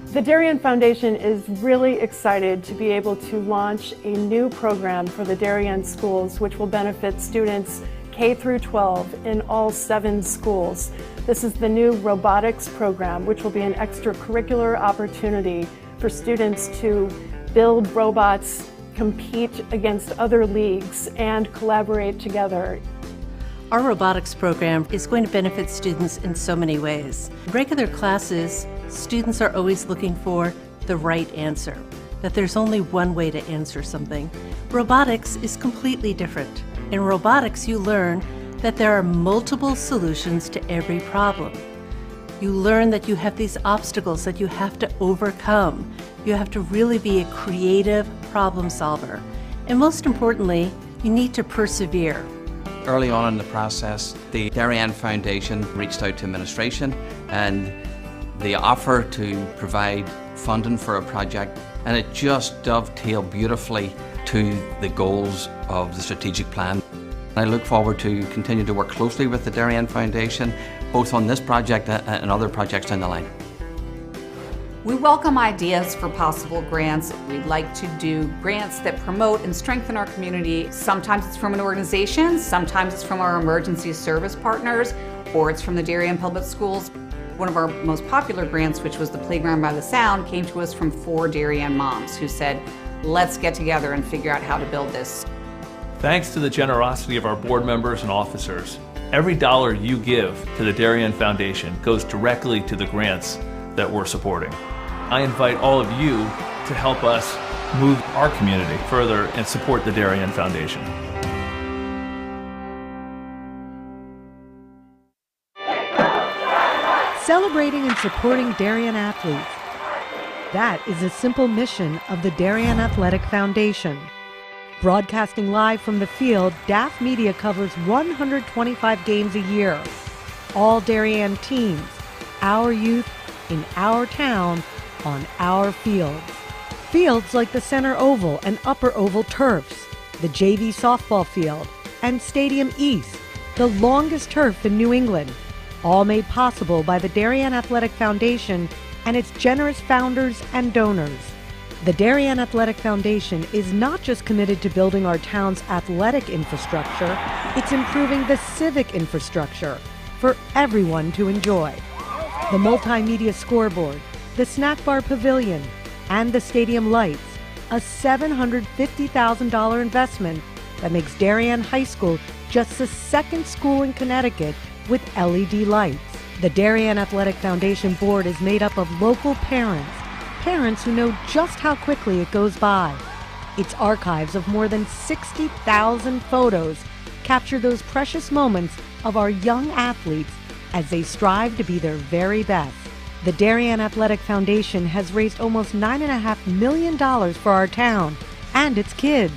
The Darien Foundation is really excited to be able to launch a new program for the Darien schools, which will benefit students K through 12 in all 7 schools. This is the new robotics program, which will be an extracurricular opportunity for students to build robots, compete against other leagues, and collaborate together. Our robotics program is going to benefit students in so many ways. In regular classes, students are always looking for the right answer, that there's only one way to answer something. Robotics is completely different. In robotics, you learn that there are multiple solutions to every problem. You learn that you have these obstacles that you have to overcome. You have to really be a creative problem solver. And most importantly, you need to persevere. Early on in the process, the Darien Foundation reached out to administration and the offer to provide funding for a project, and it just dovetailed beautifully to the goals of the strategic plan. I look forward to continue to work closely with the Darien Foundation both on this project and other projects down the line. We welcome ideas for possible grants. We'd like to do grants that promote and strengthen our community. Sometimes it's from an organization, sometimes it's from our emergency service partners, or it's from the Darien Public Schools. One of our most popular grants, which was the Playground by the Sound, came to us from 4 Darien moms who said, let's get together and figure out how to build this. Thanks to the generosity of our board members and officers, every dollar you give to the Darien Foundation goes directly to the grants that we're supporting. I invite all of you to help us move our community further and support the Darien Foundation. Celebrating and supporting Darien athletes. That is a simple mission of the Darien Athletic Foundation. Broadcasting live from the field, DAF Media covers 125 games a year. All Darien teams, our youth, in our town, on our fields. Fields like the center oval and upper oval turfs, the JV softball field, and Stadium East, the longest turf in New England, all made possible by the Darien Athletic Foundation and its generous founders and donors. The Darien Athletic Foundation is not just committed to building our town's athletic infrastructure, it's improving the civic infrastructure for everyone to enjoy. The multimedia scoreboard, the snack bar pavilion, and the stadium lights, a $750,000 investment that makes Darien High School just the second school in Connecticut with LED lights. The Darien Athletic Foundation board is made up of local parents who know just how quickly it goes by. Its archives of more than 60,000 photos capture those precious moments of our young athletes as they strive to be their very best. The Darien Athletic Foundation has raised almost $9.5 million for our town and its kids,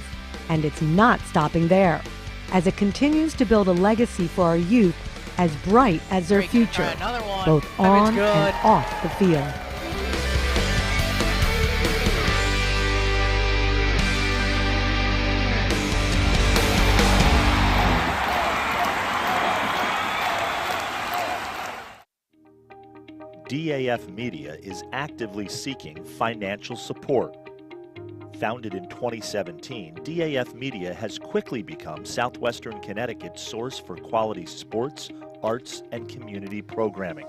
and it's not stopping there, as it continues to build a legacy for our youth as bright as their future, both on and off the field. DAF Media is actively seeking financial support. Founded in 2017, DAF Media has quickly become Southwestern Connecticut's source for quality sports, arts, and community programming.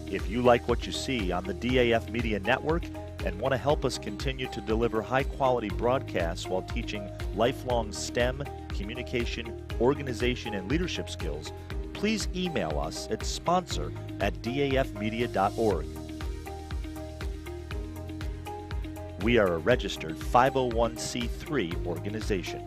If you like what you see on the DAF Media Network and want to help us continue to deliver high-quality broadcasts while teaching lifelong STEM, communication, organization, and leadership skills, please email us at sponsor@dafmedia.org. We are a registered 501c3 organization.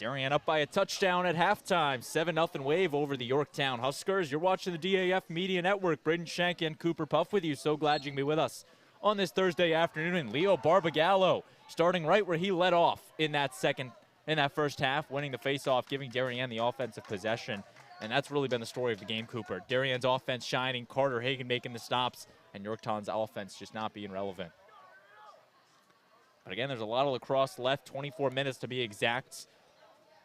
Darien up by a touchdown at halftime. 7-0 Wave over the Yorktown Huskers. You're watching the DAF Media Network. Braden Shank and Cooper Puff with you. So glad you can be with us on this Thursday afternoon. And Leo Barbagallo starting right where he led off in that first half, winning the faceoff, giving Darien the offensive possession. And that's really been the story of the game, Cooper. Darien's offense shining, Carter Hagan making the stops, and Yorktown's offense just not being relevant. But again, there's a lot of lacrosse left, 24 minutes to be exact.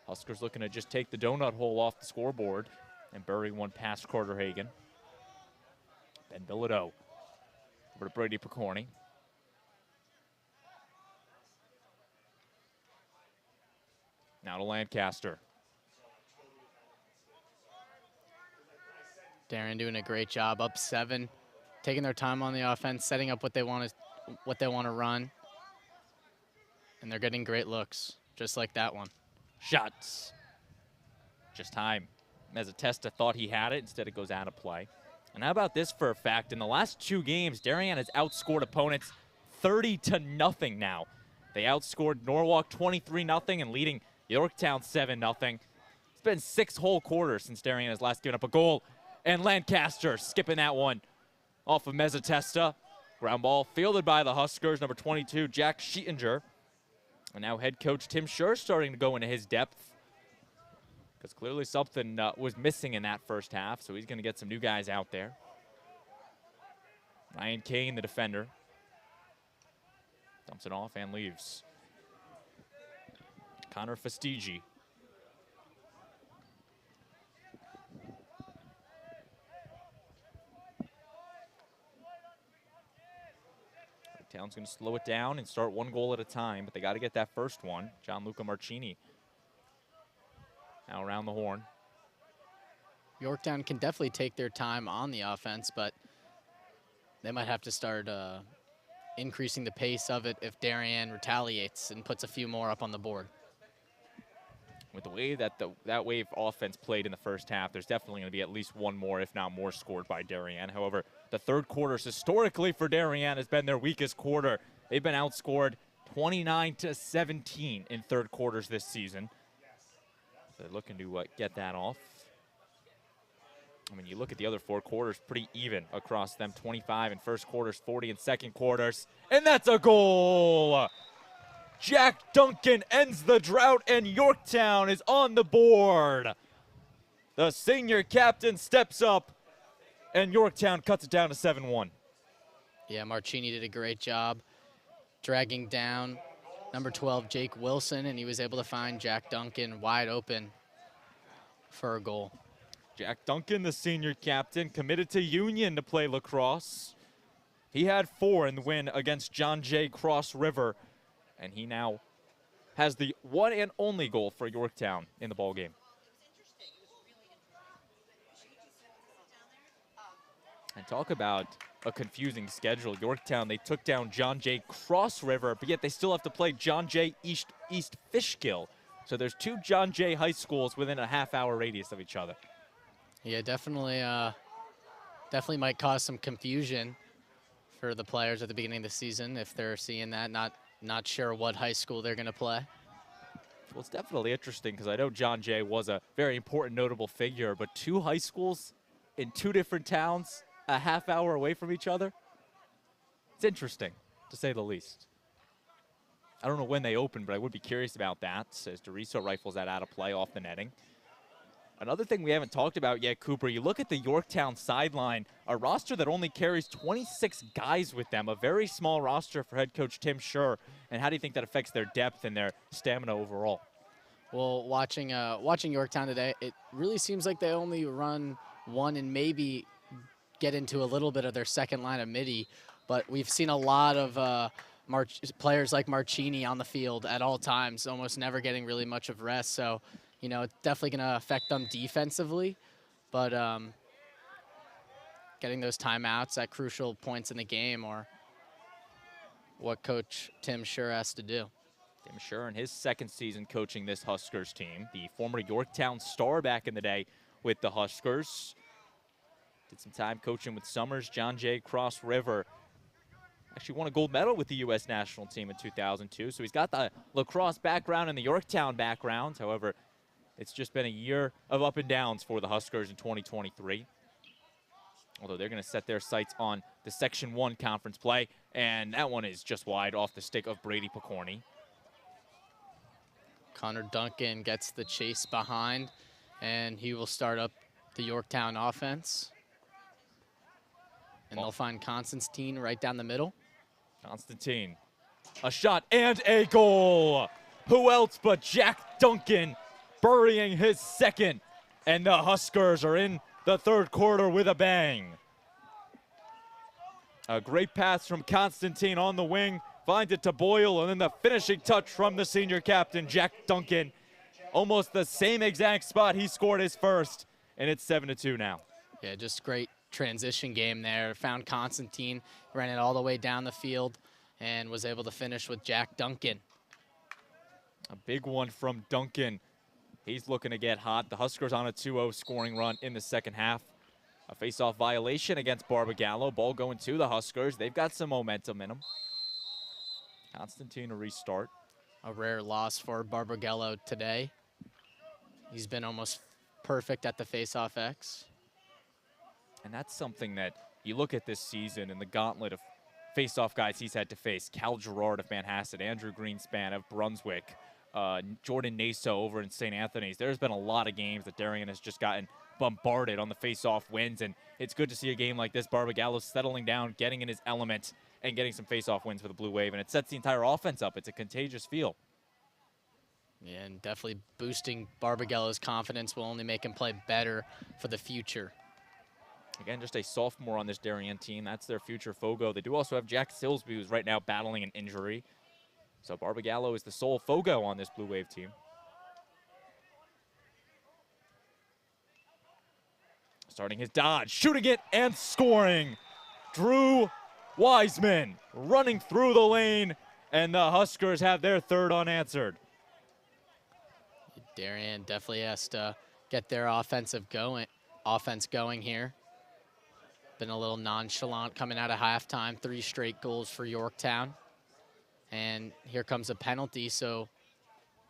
Huskers looking to just take the donut hole off the scoreboard and bury one past Carter Hagan. Ben Bilodeau over to Brady Picorni. Now to Lancaster. Darien doing a great job, up 7, taking their time on the offense, setting up what they want to run, and they're getting great looks, just like that one. Shots. Just time. Mezzatesta thought he had it. Instead, it goes out of play. And how about this for a fact? In the last 2 games, Darien has outscored opponents 30-0 now. They outscored Norwalk 23-0 and leading Yorktown 7-0. It's been 6 whole quarters since Darien has last given up a goal. And Lancaster skipping that one off of Mezzatesta. Ground ball fielded by the Huskers, number 22, Jack Scheetinger. And now head coach Tim Schur starting to go into his depth, because clearly something was missing in that first half, so he's going to get some new guys out there. Ryan Kane, the defender, dumps it off and leaves. Connor Fastigi. Town's going to slow it down and start 1 goal at a time, but they got to get that first one. Gianluca Marcini now around the horn. Yorktown can definitely take their time on the offense, but they might have to start increasing the pace of it if Darien retaliates and puts a few more up on the board. With the way that that Wave offense played in the first half, there's definitely going to be at least 1 more, if not more, scored by Darien. However, the third quarter historically for Darien has been their weakest quarter. They've been outscored 29-17 in third quarters this season. So they're looking to get that off. I mean, you look at the other 4 quarters, pretty even across them. 25 in first quarters, 40 in second quarters. And that's a goal! Jack Duncan ends the drought, and Yorktown is on the board. The senior captain steps up, and Yorktown cuts it down to 7-1. Yeah, Marcini did a great job dragging down number 12, Jake Wilson, and he was able to find Jack Duncan wide open for a goal. Jack Duncan, the senior captain, committed to Union to play lacrosse. He had 4 in the win against John Jay Cross River, and he now has the one and only goal for Yorktown in the ballgame. And talk about a confusing schedule. Yorktown, they took down John Jay Cross River, but yet they still have to play John Jay East Fishkill. So there's 2 John Jay high schools within a half-hour radius of each other. Yeah, definitely might cause some confusion for the players at the beginning of the season if they're seeing that, not sure what high school they're going to play. Well, it's definitely interesting because I know John Jay was a very important, notable figure, but 2 high schools in 2 different towns a half hour away from each other. It's interesting, to say the least. I don't know when they open, but I would be curious about that, as Doriso rifles that out of play off the netting. Another thing we haven't talked about yet, Cooper, you look at the Yorktown sideline, a roster that only carries 26 guys with them, a very small roster for head coach Tim Schur. And how do you think that affects their depth and their stamina overall? Well, watching Yorktown today, it really seems like they only run 1 and maybe get into a little bit of their second line of midi, but we've seen a lot of players like Marcini on the field at all times, almost never getting really much of rest. So, you know, it's definitely going to affect them defensively, but getting those timeouts at crucial points in the game or what Coach Tim Schur has to do. Tim Schur in his second season coaching this Huskers team, the former Yorktown star back in the day with the Huskers. Did some time coaching with Summers, John Jay Cross River. actually won a gold medal with the U.S. national team in 2002. So he's got the lacrosse background and the Yorktown background. However, it's just been a year of up and downs for the Huskers in 2023. Although they're going to set their sights on the Section 1 conference play. And that one is just wide off the stick of Brady Picorni. Connor Duncan gets the chase behind, and he will start up the Yorktown offense. And they'll find Constantine right down the middle. Constantine, a shot and a goal. Who else but Jack Duncan burying his second. And the Huskers are in the third quarter with a bang. A great pass from Constantine on the wing. Finds it to Boyle, and then the finishing touch from the senior captain, Jack Duncan. Almost the same exact spot he scored his first, and it's 7-2 now. Yeah, just great transition game there. Found Constantine, ran it all the way down the field, and was able to finish with Jack Duncan. A big one from Duncan. He's looking to get hot. The Huskers on a 2-0 scoring run in the second half. A face-off violation against Barbagallo. Ball going to the Huskers. They've got some momentum in them. Constantine a restart. A rare loss for Barbagallo today. He's been almost perfect at the face-off X. And that's something that you look at this season in the gauntlet of face-off guys he's had to face. Cal Gerard of Manhasset, Andrew Greenspan of Brunswick, Jordan Naso over in St. Anthony's. There's been a lot of games that Darien has just gotten bombarded on the face-off wins, and it's good to see a game like this. Barbagallo settling down, getting in his element, and getting some face-off wins for the Blue Wave, and it sets the entire offense up. It's a contagious feel. Yeah, and definitely boosting Barbagallo's confidence will only make him play better for the future. Again, just a sophomore on this Darien team. That's their future Fogo. They do also have Jack Silsby, who's right now battling an injury. So Barbagallo is the sole Fogo on this Blue Wave team. Starting his dodge, shooting it and scoring. Drew Wiseman running through the lane, and the Huskers have their third unanswered. Darien definitely has to get their offense going here. Been a little nonchalant coming out of halftime. 3 straight goals for Yorktown. And here comes a penalty, so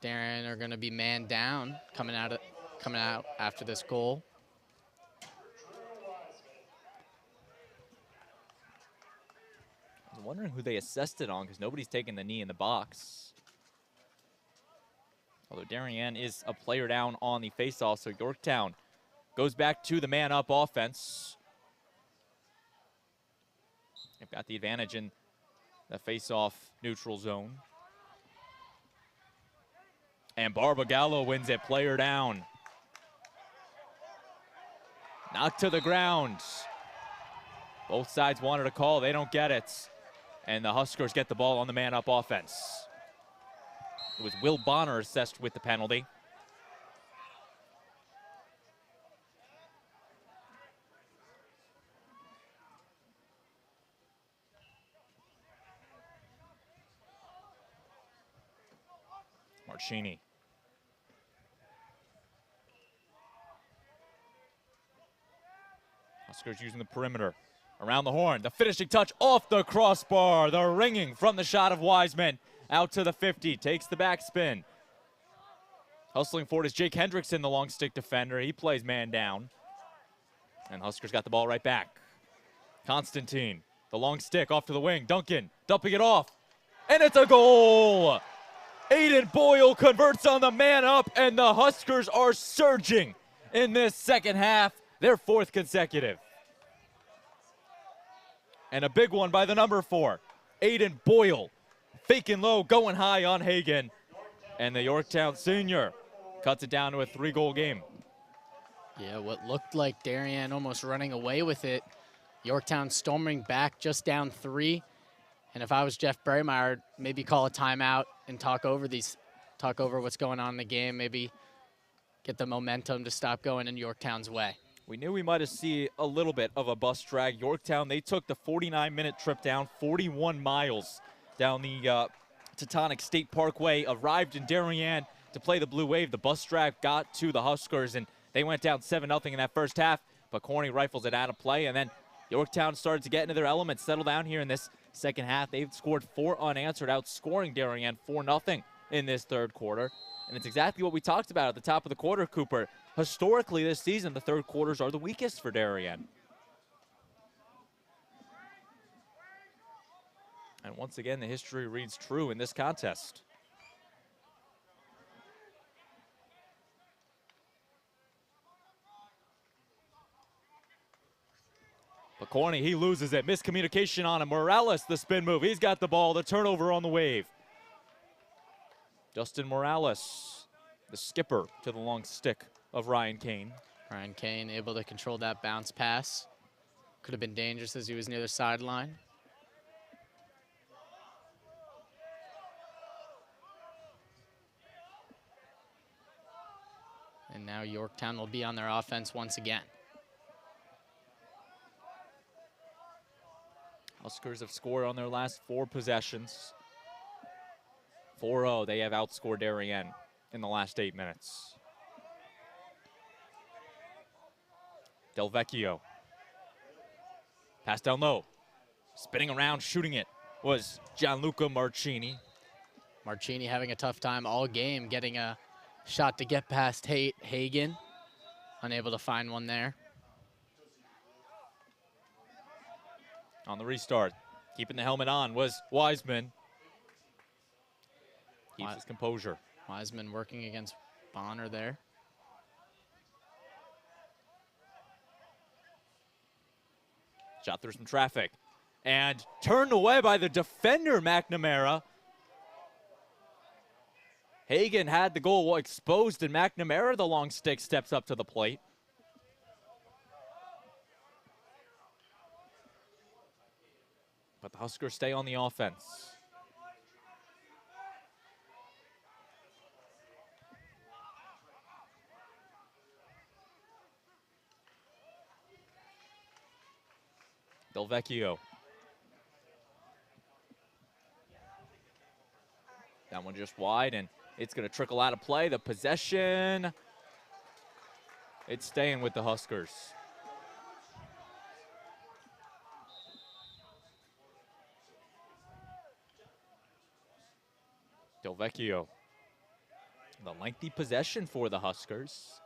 Darien are going to be man down coming out after this goal. I was wondering who they assessed it on because nobody's taking the knee in the box. Although Darien is a player down on the faceoff, so Yorktown goes back to the man-up offense. They've got the advantage in the face-off neutral zone. And Barbagallo wins it, player down. Knocked to the ground. Both sides wanted a call, they don't get it. And the Huskers get the ball on the man-up offense. It was Will Bonner assessed with the penalty. Marchini. Huskers using the perimeter. Around the horn, the finishing touch off the crossbar. The ringing from the shot of Wiseman. Out to the 50, takes the backspin. Hustling forward is Jake Hendrickson, the long stick defender. He plays man down. And Huskers got the ball right back. Constantine, the long stick off to the wing. Duncan dumping it off. And it's a goal! Aiden Boyle converts on the man up, and the Huskers are surging in this second half. Their 4th consecutive. And a big one by the number 4, Aiden Boyle. Faking low, going high on Hagen. And the Yorktown senior cuts it down to a 3-goal game. Yeah, what looked like Darien almost running away with it. Yorktown storming back just down 3. And if I was Jeff Berrymeyer, I'd maybe call a timeout and talk over what's going on in the game, maybe get the momentum to stop going in Yorktown's way. We knew we might have seen a little bit of a bus drag. Yorktown, they took the 49-minute trip down, 41 miles down the Teutonic State Parkway, arrived in Darien to play the Blue Wave. The bus drag got to the Huskers, and they went down 7-0 in that first half, but Corny rifles it out of play, and then Yorktown started to get into their element, settle down here in this second half. They've scored 4 unanswered, outscoring Darien 4-0 in this third quarter. And it's exactly what we talked about at the top of the quarter, Cooper. Historically this season, the third quarters are the weakest for Darien. And once again, the history reads true in this contest. Picorni, he loses it. Miscommunication on him. Morales, the spin move. He's got the ball. The turnover on the wave. Justin Morales, the skipper to the long stick of Ryan Kane. Ryan Kane able to control that bounce pass. Could have been dangerous as he was near the sideline. And now Yorktown will be on their offense once again. Huskers have scored on their last 4 possessions. 4-0, they have outscored Darien in the last 8 minutes. Del Vecchio. Pass down low. Spinning around, shooting it was Gianluca Marcini. Marcini having a tough time all game getting a shot to get past Hagen. Unable to find one there. On the restart, keeping the helmet on was Wiseman. Keeps his composure. Wiseman working against Bonner there. Shot through some traffic. And turned away by the defender, McNamara. Hagen had the goal exposed, and McNamara, the long stick, steps up to the plate. But the Huskers stay on the offense. Del Vecchio. That one just wide, and it's going to trickle out of play. The possession, it's staying with the Huskers. Del Vecchio. The lengthy possession for the Huskers.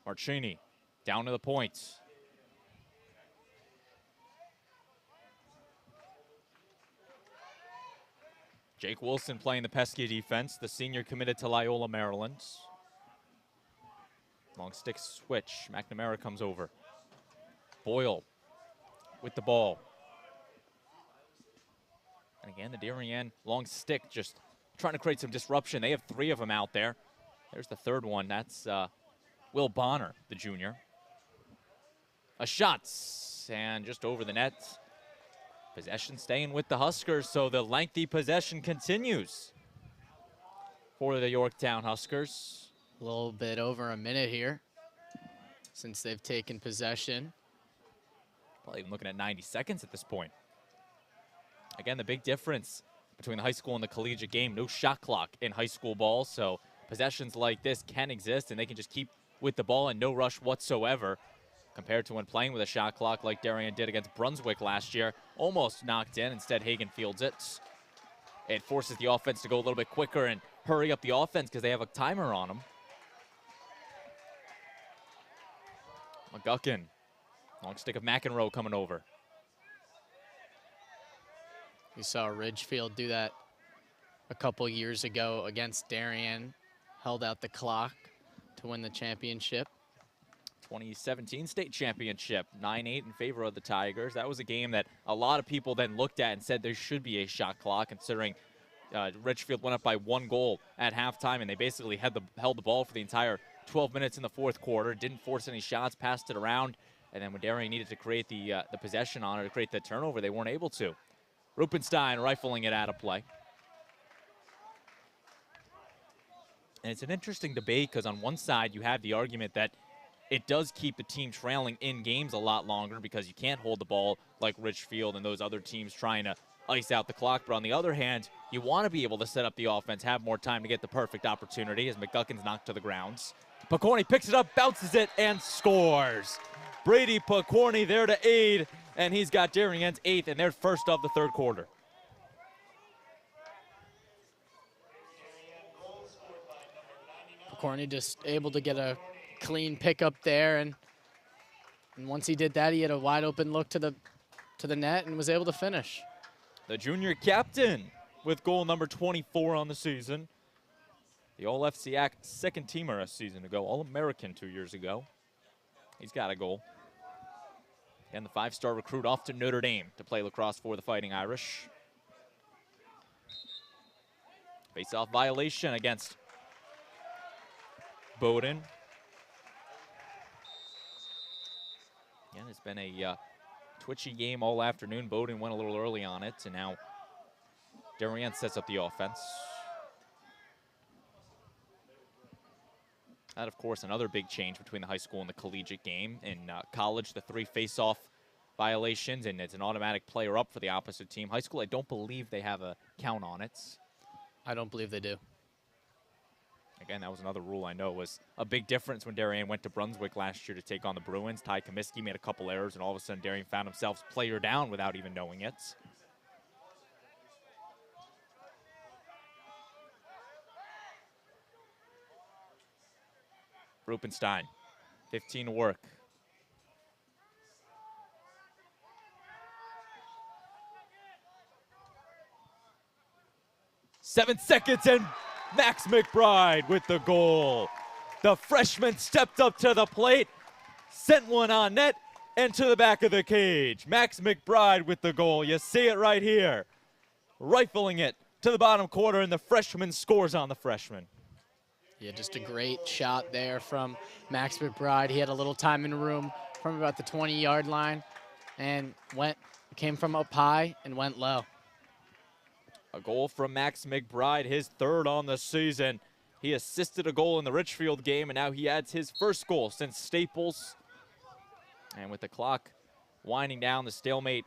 Marcini down to the point. Jake Wilson playing the pesky defense, the senior committed to Loyola, Maryland. Long stick switch. McNamara comes over. Boyle with the ball. And again, the Darien long stick just trying to create some disruption. They have 3 of them out there. There's the third one. That's Will Bonner, the junior. A shot, and just over the net. Possession staying with the Huskers, so the lengthy possession continues for the Yorktown Huskers. A little bit over a minute here since they've taken possession. Probably even looking at 90 seconds at this point. Again, the big difference between the high school and the collegiate game, no shot clock in high school ball, so possessions like this can exist, and they can just keep with the ball and no rush whatsoever, compared to when playing with a shot clock like Darien did against Brunswick last year. Almost knocked in. Instead, Hagen fields it. It forces the offense to go a little bit quicker and hurry up the offense because they have a timer on them. McGuckin. Long stick of McEnroe coming over. We saw Ridgefield do that a couple years ago against Darien. Held out the clock to win the championship. 2017 state championship, 9-8 in favor of the Tigers. That was a game that a lot of people then looked at and said there should be a shot clock, considering Ridgefield went up by 1 goal at halftime, and they basically held the ball for the entire 12 minutes in the fourth quarter. Didn't force any shots, passed it around, and then when Darien needed to create the possession on it, to create the turnover, they weren't able to. Rupenstein rifling it out of play. And it's an interesting debate because on one side you have the argument that it does keep the team trailing in games a lot longer because you can't hold the ball like Ridgefield and those other teams trying to ice out the clock. But on the other hand, You want to be able to set up the offense, have more time to get the perfect opportunity as McGuckin's knocked to the grounds. Picorni picks it up, bounces it, and scores. Brady Picorni there to aid, and he's got Darien's 8th and their first of the third quarter. Picorni just able to get a clean pickup there, and once he did that, he had a wide open look to the net and was able to finish. The junior captain with goal number 24 on the season. The All-FCAC second teamer a season ago, All-American 2 years ago. He's got a goal. And the 5-star recruit off to Notre Dame to play lacrosse for the Fighting Irish. Face-off violation against Bowdoin. Yeah, it's been a twitchy game all afternoon. Bowdoin went a little early on it, and now Darien sets up the offense. That, of course, another big change between the high school and the collegiate game. In college, the 3 face-off violations, and it's an automatic player up for the opposite team. High school, I don't believe they have a count on it. I don't believe they do. Again, that was another rule I know was a big difference when Darien went to Brunswick last year to take on the Bruins. Ty Comiskey made a couple errors, and all of a sudden Darien found himself player down without even knowing it. Rupenstein, 15 to work. Seven seconds, and Max McBride with the goal. The freshman stepped up to the plate, sent one on net, and to the back of the cage. Max McBride with the goal. You see it right here. Rifling it to the bottom quarter, and the freshman scores on the freshman. Yeah, just a great shot there from Max McBride. He had a little time in the room from about the 20-yard line and came from up high and went low. A goal from Max McBride, his 3rd on the season. He assisted a goal in the Richfield game, and now he adds his 1st goal since Staples. And with the clock winding down, the stalemate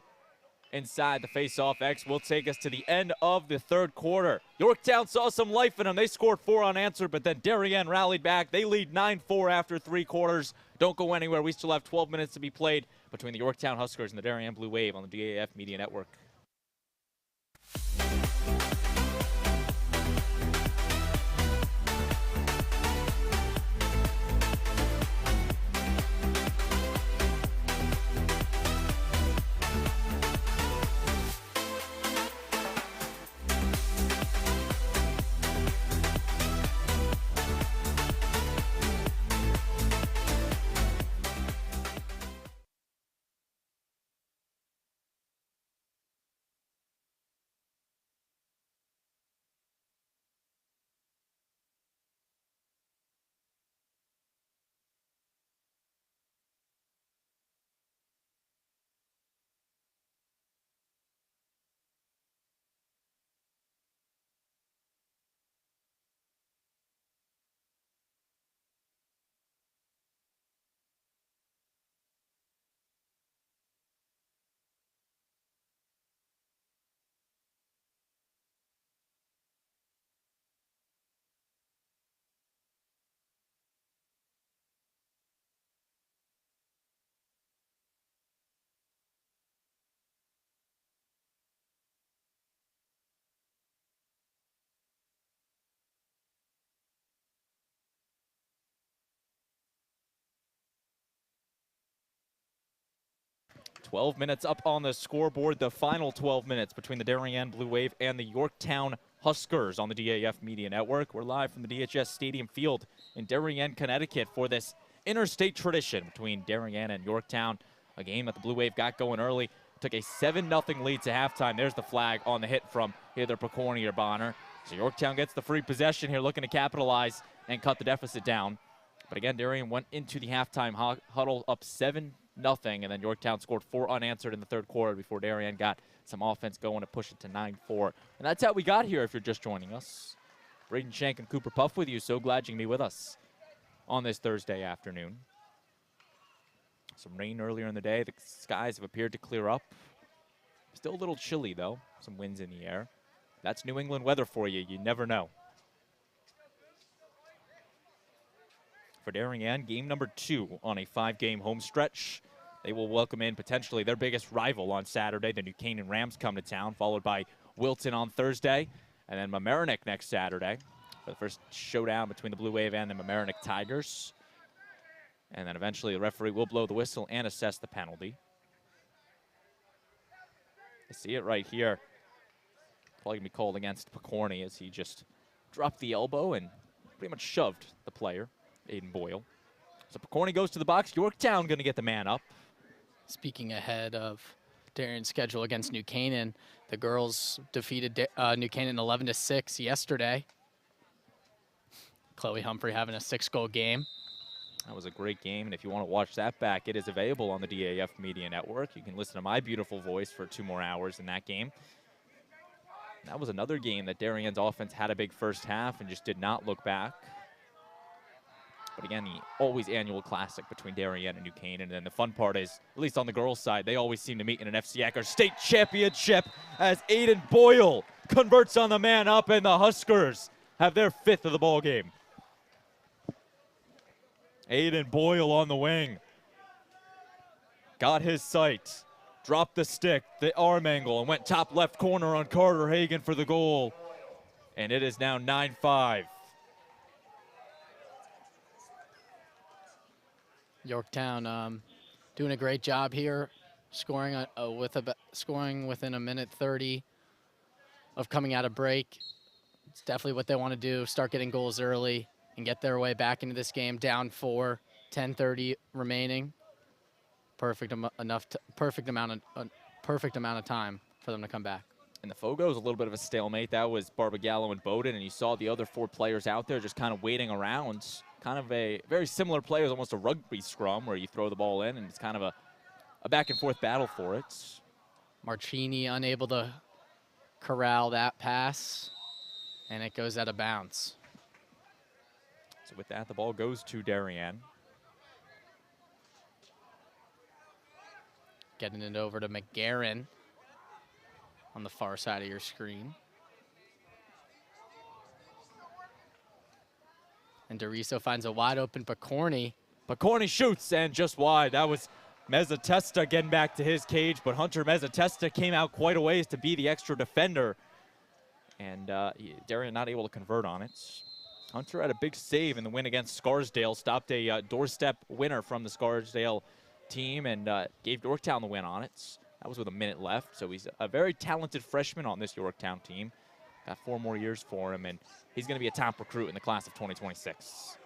inside the face-off X will take us to the end of the 3rd quarter. Yorktown saw some life in them. They scored 4 unanswered, but then Darien rallied back. They lead 9-4 after 3 quarters. Don't go anywhere. We still have 12 minutes to be played between the Yorktown Huskers and the Darien Blue Wave on the DAF Media Network. Twelve minutes up on the scoreboard, the final 12 minutes between the Darien Blue Wave and the Yorktown Huskers on the DAF Media Network. We're live from the DHS Stadium Field in Darien, Connecticut for this interstate tradition between Darien and Yorktown. A game that the Blue Wave got going early, took a 7-0 lead to halftime. There's the flag on the hit from either Picorni or Bonner. So Yorktown gets the free possession here, looking to capitalize and cut the deficit down. But again, Darien went into the halftime huddle up 7-0, and then Yorktown scored 4 unanswered in the 3rd quarter before Darien got some offense going to push it to 9-4. And that's how we got here if you're just joining us. Braden Shank and Cooper Puff with you. So glad you can be with us on this Thursday afternoon. Some rain earlier in the day. The skies have appeared to clear up. Still a little chilly, though. Some winds in the air. That's New England weather for you. You never know. For Darien, game number 2 on a 5-game home stretch. They will welcome in potentially their biggest rival on Saturday. The New Canaan Rams come to town, followed by Wilton on Thursday, and then Mamaroneck next Saturday for the first showdown between the Blue Wave and the Mamaroneck Tigers. And then eventually the referee will blow the whistle and assess the penalty. I see it right here. Probably going to be called against Picorni as he just dropped the elbow and pretty much shoved the player, Aiden Boyle. So Picorni goes to the box. Yorktown going to get the man up. Speaking ahead of Darien's schedule against New Canaan, the girls defeated New Canaan 11-6 yesterday. Chloe Humphrey having a 6-goal game. That was a great game, and if you want to watch that back, it is available on the DAF Media Network. You can listen to my beautiful voice for 2 more hours in that game. That was another game that Darien's offense had a big first half and just did not look back. But again, the always annual classic between Darien and New Canaan. And then the fun part is, at least on the girls' side, they always seem to meet in an FCACR state championship as Aiden Boyle converts on the man up, and the Huskers have their 5th of the ball game. Aiden Boyle on the wing. Got his sight. Dropped the stick, the arm angle, and went top left corner on Carter Hagan for the goal. And it is now 9-5. Yorktown doing a great job here, scoring within a minute 30 of coming out of break. It's definitely what they want to do, start getting goals early and get their way back into this game, down 4, 10:30 remaining. Perfect amount of time for them to come back. And the Fogo is a little bit of a stalemate. That was Barbagallo and Bowden, and you saw the other 4 players out there just kind of waiting around. Kind of a very similar play, almost a rugby scrum where you throw the ball in, and it's kind of a back-and-forth battle for it. Marchini unable to corral that pass, and it goes out of bounds. So with that, the ball goes to Darien. Getting it over to McGarren on the far side of your screen. And Doriso finds a wide open Picorni. Picorni shoots, and just wide. That was Mezzatesta getting back to his cage, but Hunter Mezzatesta came out quite a ways to be the extra defender. And Darien not able to convert on it. Hunter had a big save in the win against Scarsdale, stopped a doorstep winner from the Scarsdale team, and gave Yorktown the win on it. That was with a minute left, so he's a very talented freshman on this Yorktown team. Got 4 more years for him, and he's going to be a top recruit in the class of 2026.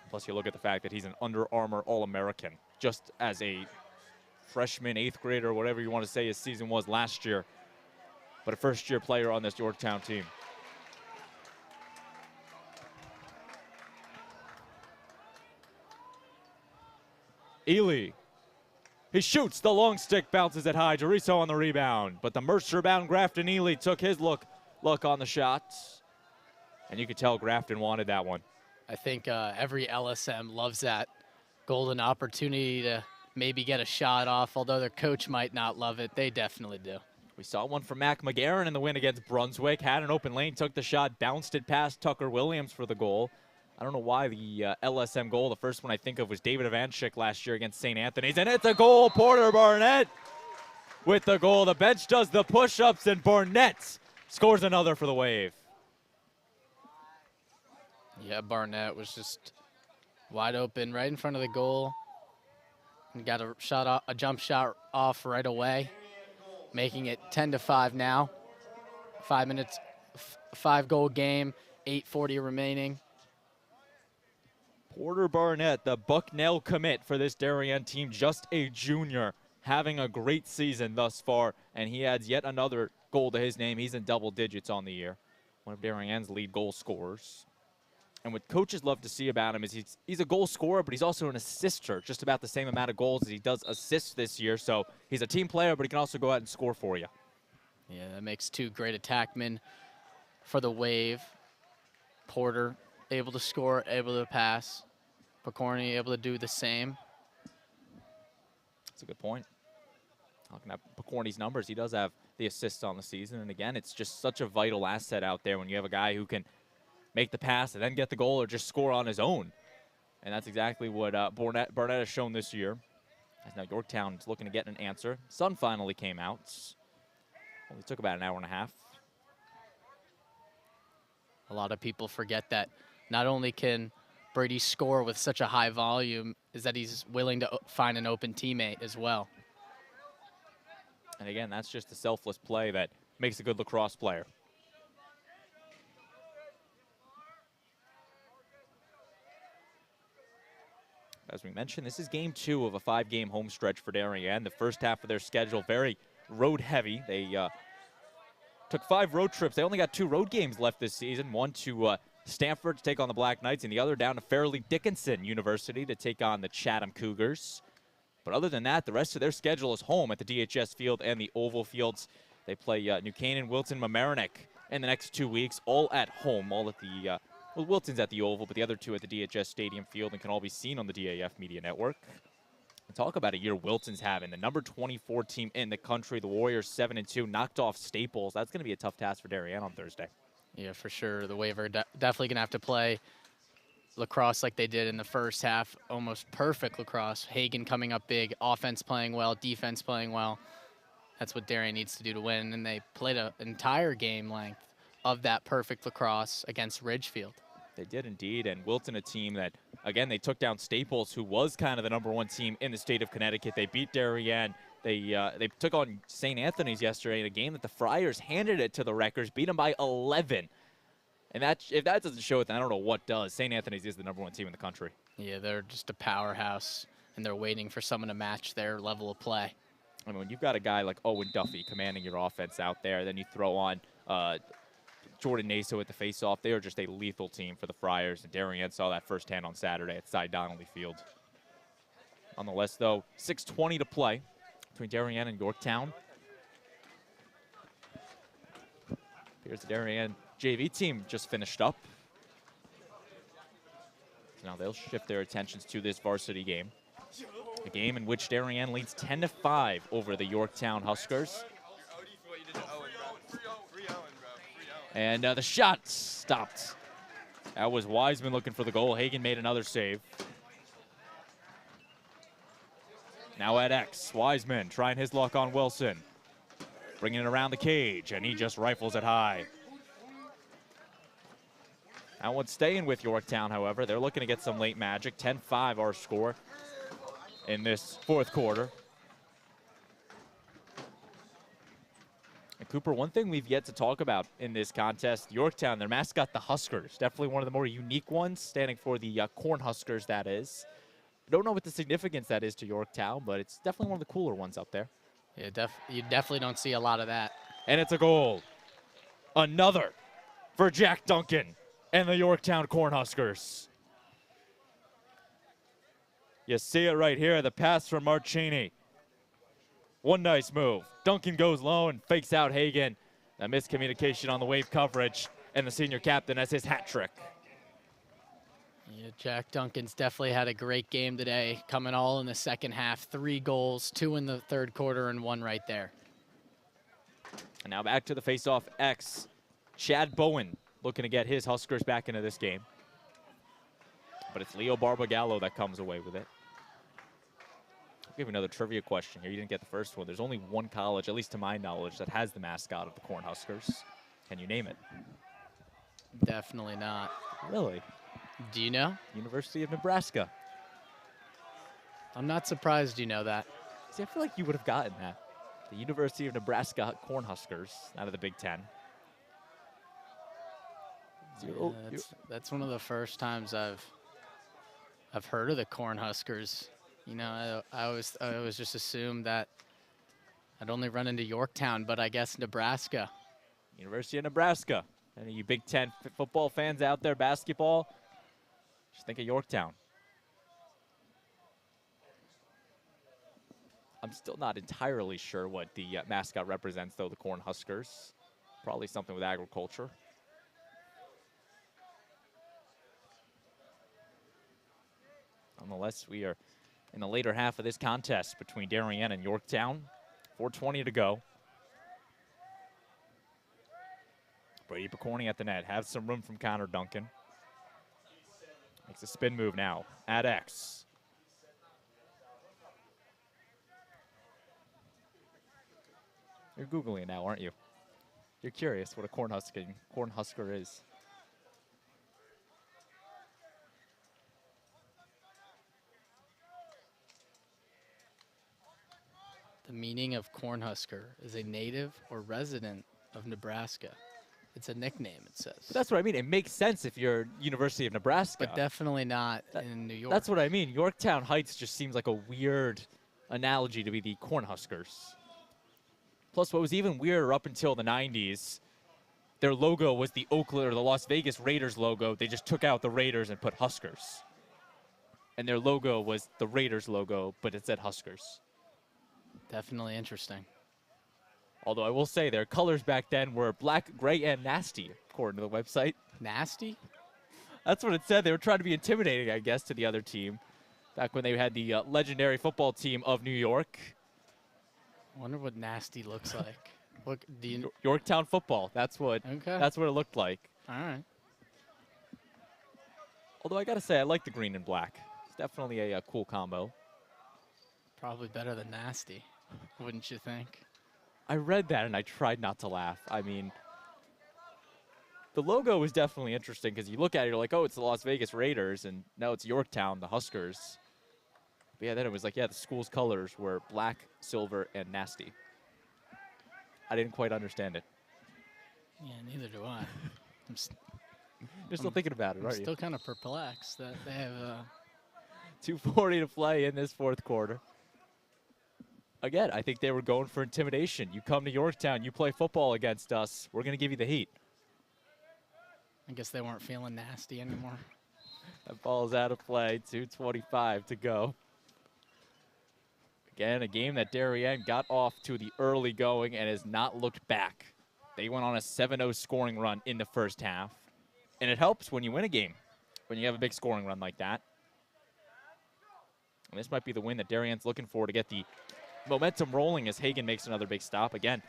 Plus, you look at the fact that he's an Under Armour All-American, just as a freshman, 8th grader, whatever you want to say his season was last year, but a first-year player on this Yorktown team. Ely. He shoots, the long stick bounces it high. Doriso on the rebound, but the Mercer-bound Grafton Ely took his look on the shot. And you could tell Grafton wanted that one. I think every LSM loves that golden opportunity to maybe get a shot off, although their coach might not love it. They definitely do. We saw one from Mac McGarren in the win against Brunswick. Had an open lane, took the shot, bounced it past Tucker Williams for the goal. I don't know why the LSM goal, the first one I think of was David Ivanchik last year against St. Anthony's, and it's a goal. Porter Barnett with the goal. The bench does the push-ups, and Barnett scores another for the Wave. Yeah, Barnett was just wide open right in front of the goal and got a jump shot off right away, making it 10-5 now. 5 minutes, 5-goal game, 8:40 remaining. Porter Barnett, the Bucknell commit for this Darien team, just a junior, having a great season thus far, and he adds yet another goal to his name. He's in double digits on the year, one of Darien's lead goal scorers. And what coaches love to see about him is he's a goal scorer, but he's also an assister, just about the same amount of goals as he does assists this year. So he's a team player, but he can also go out and score for you. Yeah, that makes 2 great attackmen for the Wave. Porter able to score, able to pass. Picorni able to do the same. That's a good point. Talking about Picorni's numbers, he does have the assists on the season. And again, it's just such a vital asset out there when you have a guy who can make the pass and then get the goal or just score on his own. And that's exactly what Barnett has shown this year. As now Yorktown is looking to get an answer. Sun finally came out. Only took about an hour and a half. A lot of people forget that not only can Brady score with such a high volume, is that he's willing to find an open teammate as well. And again, that's just a selfless play that makes a good lacrosse player. As we mentioned, this is game 2 of a 5-game home stretch for Darien. The first half of their schedule very road heavy. They took 5 road trips. They only got 2 road games left this season. One to Stanford to take on the Black Knights, and the other down to Fairleigh Dickinson University to take on the Chatham Cougars. But other than that, the rest of their schedule is home at the DHS Field and the Oval Fields. They play New Canaan, Wilton, Mamaroneck in the next 2 weeks, all at home, all at the well, Wilton's at the Oval, but the other 2 at the DHS Stadium Field and can all be seen on the DAF Media Network. And talk about a year Wilton's having. The number 24 team in the country, the Warriors 7-2, knocked off Staples. That's going to be a tough task for Darien on Thursday. Yeah, for sure. The Waiver definitely going to have to play lacrosse like they did in the first half. Almost perfect lacrosse. Hagen coming up big, offense playing well, defense playing well. That's what Darien needs to do to win. And they played an entire game length of that perfect lacrosse against Ridgefield. They did indeed, and Wilton, a team that, again, they took down Staples, who was kind of the number 1 team in the state of Connecticut. They beat Darien. They took on St. Anthony's yesterday in a game that the Friars handed it to the Wreckers, beat them by 11. And that, if that doesn't show it, then I don't know what does. St. Anthony's is the number 1 team in the country. Yeah, they're just a powerhouse, and they're waiting for someone to match their level of play. I mean, when you've got a guy like Owen Duffy commanding your offense out there, then you throw on Jordan Naso at the faceoff. They are just a lethal team for the Friars, and Darien saw that firsthand on Saturday at Cy Donnelly Field. Nonetheless, though, 6:20 to play between Darien and Yorktown. Here's the Darien JV team just finished up. So now they'll shift their attentions to this varsity game. A game in which Darien leads 10-5 over the Yorktown Huskers. And the shot stopped. That was Wiseman looking for the goal. Hagen made another save. Now at X, Wiseman trying his luck on Wilson. Bringing it around the cage, and he just rifles it high. That one's staying with Yorktown, however. They're looking to get some late magic. 10-5 our score in this 4th quarter. And Cooper, one thing we've yet to talk about in this contest, Yorktown, their mascot, the Huskers. Definitely one of the more unique ones, standing for the Corn Huskers, that is. I don't know what the significance that is to Yorktown, but it's definitely one of the cooler ones out there. Yeah, you definitely don't see a lot of that. And it's a goal. Another for Jack Duncan and the Yorktown Cornhuskers. You see it right here, the pass from Marchini. One nice move. Duncan goes low and fakes out Hagen. A miscommunication on the wave coverage, and the senior captain has his hat trick. Yeah, Jack Duncan's definitely had a great game today, coming all in the second half. 3 goals, 2 in the 3rd quarter, and 1 right there. And now back to the face-off X. Chad Bowen looking to get his Huskers back into this game. But it's Leo Barbagallo that comes away with it. I'll give you another trivia question here. You didn't get the first one. There's only one college, at least to my knowledge, that has the mascot of the Cornhuskers. Can you name it? Definitely not. Really? Do you know? University of Nebraska. I'm not surprised you know that. See, I feel like you would have gotten that. The University of Nebraska Cornhuskers out of the Big Ten. Yeah, that's one of the first times I've heard of the Cornhuskers. You know, I always just assumed that I'd only run into Yorktown, but I guess Nebraska. University of Nebraska. Any of you Big Ten football fans out there, basketball, just think of Yorktown. I'm still not entirely sure what the mascot represents, though, the Cornhuskers. Probably something with agriculture. Nonetheless, we are in the later half of this contest between Darien and Yorktown. 4:20 to go. Brady Picorni at the net. Has some room from Connor Duncan. Makes a spin move now at X. You're Googling it now, aren't you? You're curious what a Cornhusker is. The meaning of Cornhusker is a native or resident of Nebraska. It's a nickname, it says. But that's what I mean. It makes sense if you're University of Nebraska. But definitely not in New York. That's what I mean. Yorktown Heights just seems like a weird analogy to be the Cornhuskers. Plus, what was even weirder up until the 90s, their logo was the Oakland or the Las Vegas Raiders logo. They just took out the Raiders and put Huskers. And their logo was the Raiders logo, but it said Huskers. Definitely interesting. Although I will say their colors back then were black, gray, and nasty, according to the website. Nasty? That's what it said. They were trying to be intimidating, I guess, to the other team. Back when they had the legendary football team of New York. I wonder what nasty looks like. Look, do you... Yorktown football. That's what it looked like. All right. Although I got to say, I like the green and black. It's definitely a cool combo. Probably better than nasty, wouldn't you think? I read that and I tried not to laugh. I mean, the logo was definitely interesting because you look at it, you're like, oh, it's the Las Vegas Raiders, and no, it's Yorktown, the Huskers. But yeah, then it was like, yeah, the school's colors were black, silver, and nasty. I didn't quite understand it. Yeah, neither do I. You're still thinking about it, aren't you? Still kind of perplexed that they have 2:40 to play in this fourth quarter. Again, I think they were going for intimidation. You come to Yorktown, you play football against us, we're going to give you the heat. I guess they weren't feeling nasty anymore. That ball is out of play, 2:25 to go. Again, a game that Darien got off to the early going and has not looked back. They went on a 7-0 scoring run in the first half. And it helps when you win a game, when you have a big scoring run like that. And this might be the win that Darien's looking for to get the momentum rolling as Hagan makes another big stop. Again,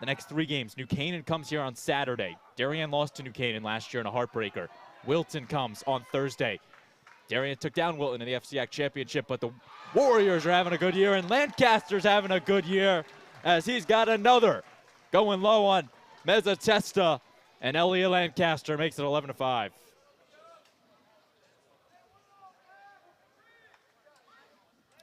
the next 3 games, New Canaan comes here on Saturday. Darien lost to New Canaan last year in a heartbreaker. Wilton comes on Thursday. Darien took down Wilton in the FCAC championship, but the Warriors are having a good year, and Lancaster's having a good year as he's got another going low on Mezzatesta, and Elliot Lancaster makes it 11-5.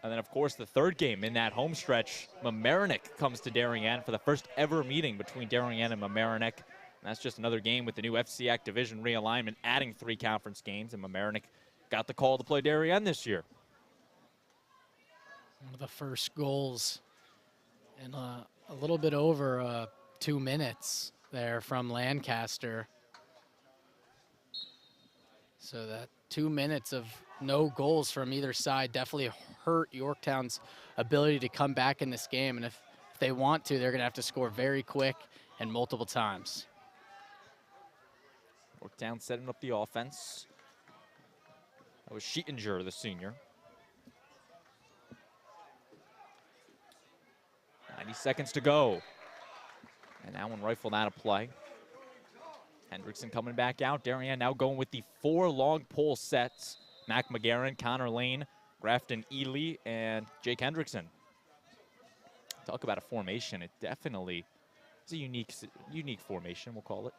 And then, of course, the third game in that home stretch, Mamaroneck comes to Darien for the first ever meeting between Darien and Mamaroneck. And that's just another game with the new FCAC division realignment, adding 3 conference games, and Mamaroneck got the call to play Darien this year. One of the first goals in a little bit over 2 minutes there from Lancaster. So that 2 minutes of no goals from either side definitely hurt Yorktown's ability to come back in this game. And if they want to, they're going to have to score very quick and multiple times. Yorktown setting up the offense. That was Sheetinger, the senior. 90 seconds to go. And that one rifled out of play. Hendrickson coming back out. Darien now going with the 4 long pole sets. Mac McGarren, Connor Lane, Grafton Ely, and Jake Hendrickson. Talk about a formation. It definitely is a unique formation, we'll call it.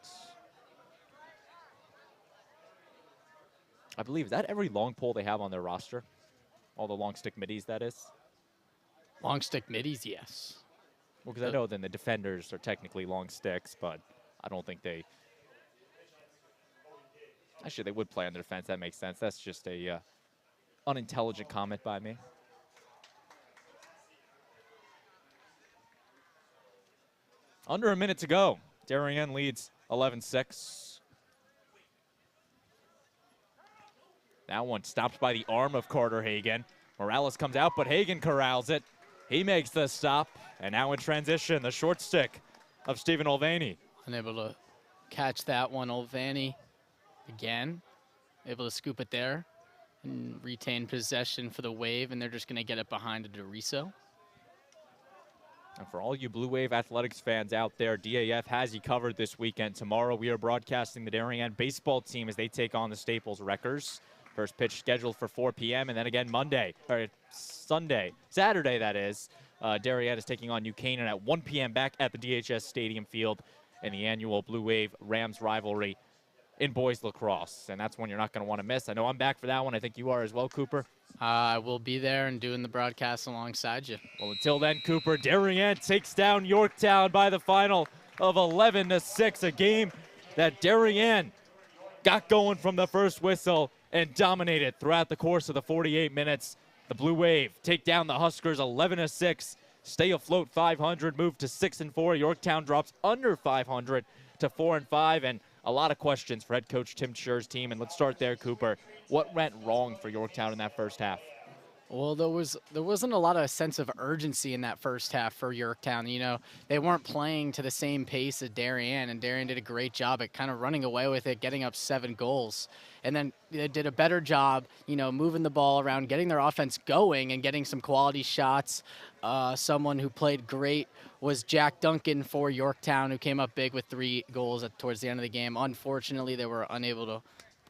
I believe, is that every long pole they have on their roster? All the long stick middies, that is? Long stick middies, yes. Well, because I know then the defenders are technically long sticks, but I don't think they... Actually, they would play on the defense. That makes sense. That's just a unintelligent comment by me. Under a minute to go. Darien leads 11-6. That one stopped by the arm of Carter Hagan. Morales comes out, but Hagan corrals it. He makes the stop. And now in transition, the short stick of Stephen Olvani. Unable to catch that one. Olvani again, able to scoop it there and retain possession for the Wave, and they're just going to get it behind to DeRiso. And for all you Blue Wave athletics fans out there, DAF has you covered this weekend. Tomorrow we are broadcasting the Darien baseball team as they take on the Staples Wreckers. First pitch scheduled for 4 p.m. and then again Saturday that is. Darien is taking on New Canaan at 1 p.m. back at the DHS Stadium Field in the annual Blue Wave Rams rivalry in boys lacrosse. And that's one you're not going to want to miss. I know I'm back for that one. I think you are as well, Cooper. I will be there and doing the broadcast alongside you. Well, until then, Cooper, Darien takes down Yorktown by the final of 11-6, a game that Darien got going from the first whistle and dominated throughout the course of the 48 minutes. The Blue Wave take down the Huskers 11-6, stay afloat 500, move to 6-4. Yorktown drops under 500 to 4-5, and a lot of questions for head coach Tim Scher's team. And let's start there, Cooper. What went wrong for Yorktown in that first half? Well, there wasn't a lot of sense of urgency in that first half for Yorktown. You know, they weren't playing to the same pace as Darien, and Darien did a great job at kind of running away with it, getting up 7 goals. And then they did a better job, you know, moving the ball around, getting their offense going and getting some quality shots. Someone who played great was Jack Duncan for Yorktown, who came up big with 3 goals towards the end of the game. Unfortunately, they were unable to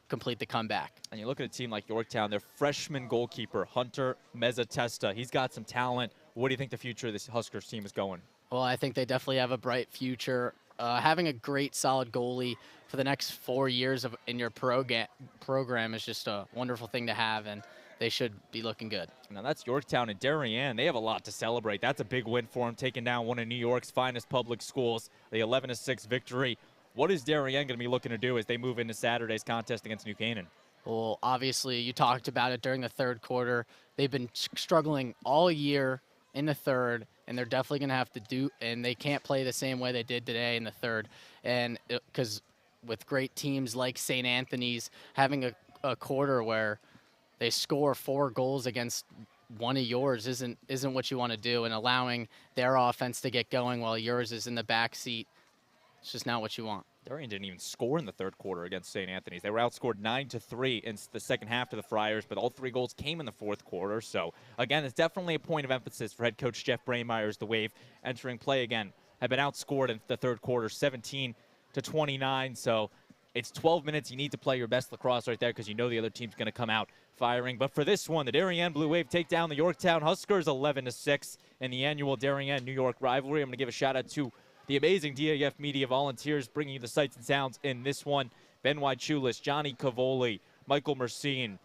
complete the comeback. And you look at a team like Yorktown, their freshman goalkeeper, Hunter Mezzatesta, he's got some talent. What do you think the future of this Huskers team is going? Well, I think they definitely have a bright future. Having a great, solid goalie for the next 4 years in your program is just a wonderful thing to have, and they should be looking good. Now that's Yorktown and Darien. They have a lot to celebrate. That's a big win for them, taking down one of New York's finest public schools, the 11-6 victory. What is Darien going to be looking to do as they move into Saturday's contest against New Canaan? Well, obviously, you talked about it during the third quarter. They've been struggling all year in the third, and they're definitely going to have to do, and they can't play the same way they did today in the third. And because with great teams like St. Anthony's, having a quarter where they score 4 goals against one of yours isn't what you want to do, and allowing their offense to get going while yours is in the back seat, it's just not what you want. Darien didn't even score in the third quarter against St. Anthony's. They were outscored 9-3 in the second half to the Friars, but all 3 goals came in the fourth quarter. So, again, it's definitely a point of emphasis for head coach Jeff Braemeyer's The Wave entering play again. Have been outscored in the third quarter 17-29. So, it's 12 minutes. You need to play your best lacrosse right there because you know the other team's going to come out firing. But for this one, the Darien Blue Wave take down the Yorktown Huskers 11-6 in the annual Darien-New York rivalry. I'm going to give a shout-out to the amazing DAF Media volunteers bringing you the sights and sounds in this one. Ben Wychulis, Johnny Cavoli, Michael Mercine,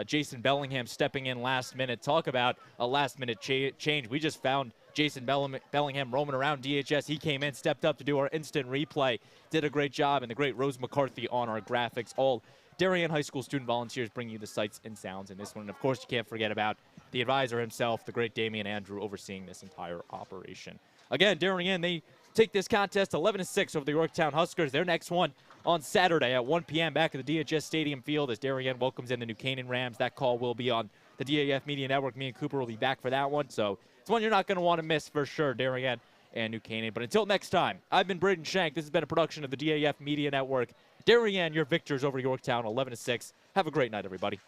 Jason Bellingham stepping in last minute. Talk about a last-minute change. We just found Jason Bellingham roaming around DHS. He came in, stepped up to do our instant replay, did a great job, and the great Rose McCarthy on our graphics. All Darien High School student volunteers bring you the sights and sounds in this one. And, of course, you can't forget about the advisor himself, the great Damian Andrew, overseeing this entire operation. Again, Darien, they take this contest 11-6 over the Yorktown Huskers. Their next one on Saturday at 1 p.m. back at the DHS Stadium Field as Darien welcomes in the New Canaan Rams. That call will be on the DAF Media Network. Me and Cooper will be back for that one. So it's one you're not going to want to miss for sure, Darien and New Canaan. But until next time, I've been Braden Shank. This has been a production of the DAF Media Network. Darien, your victors over Yorktown 11-6. Have a great night, everybody.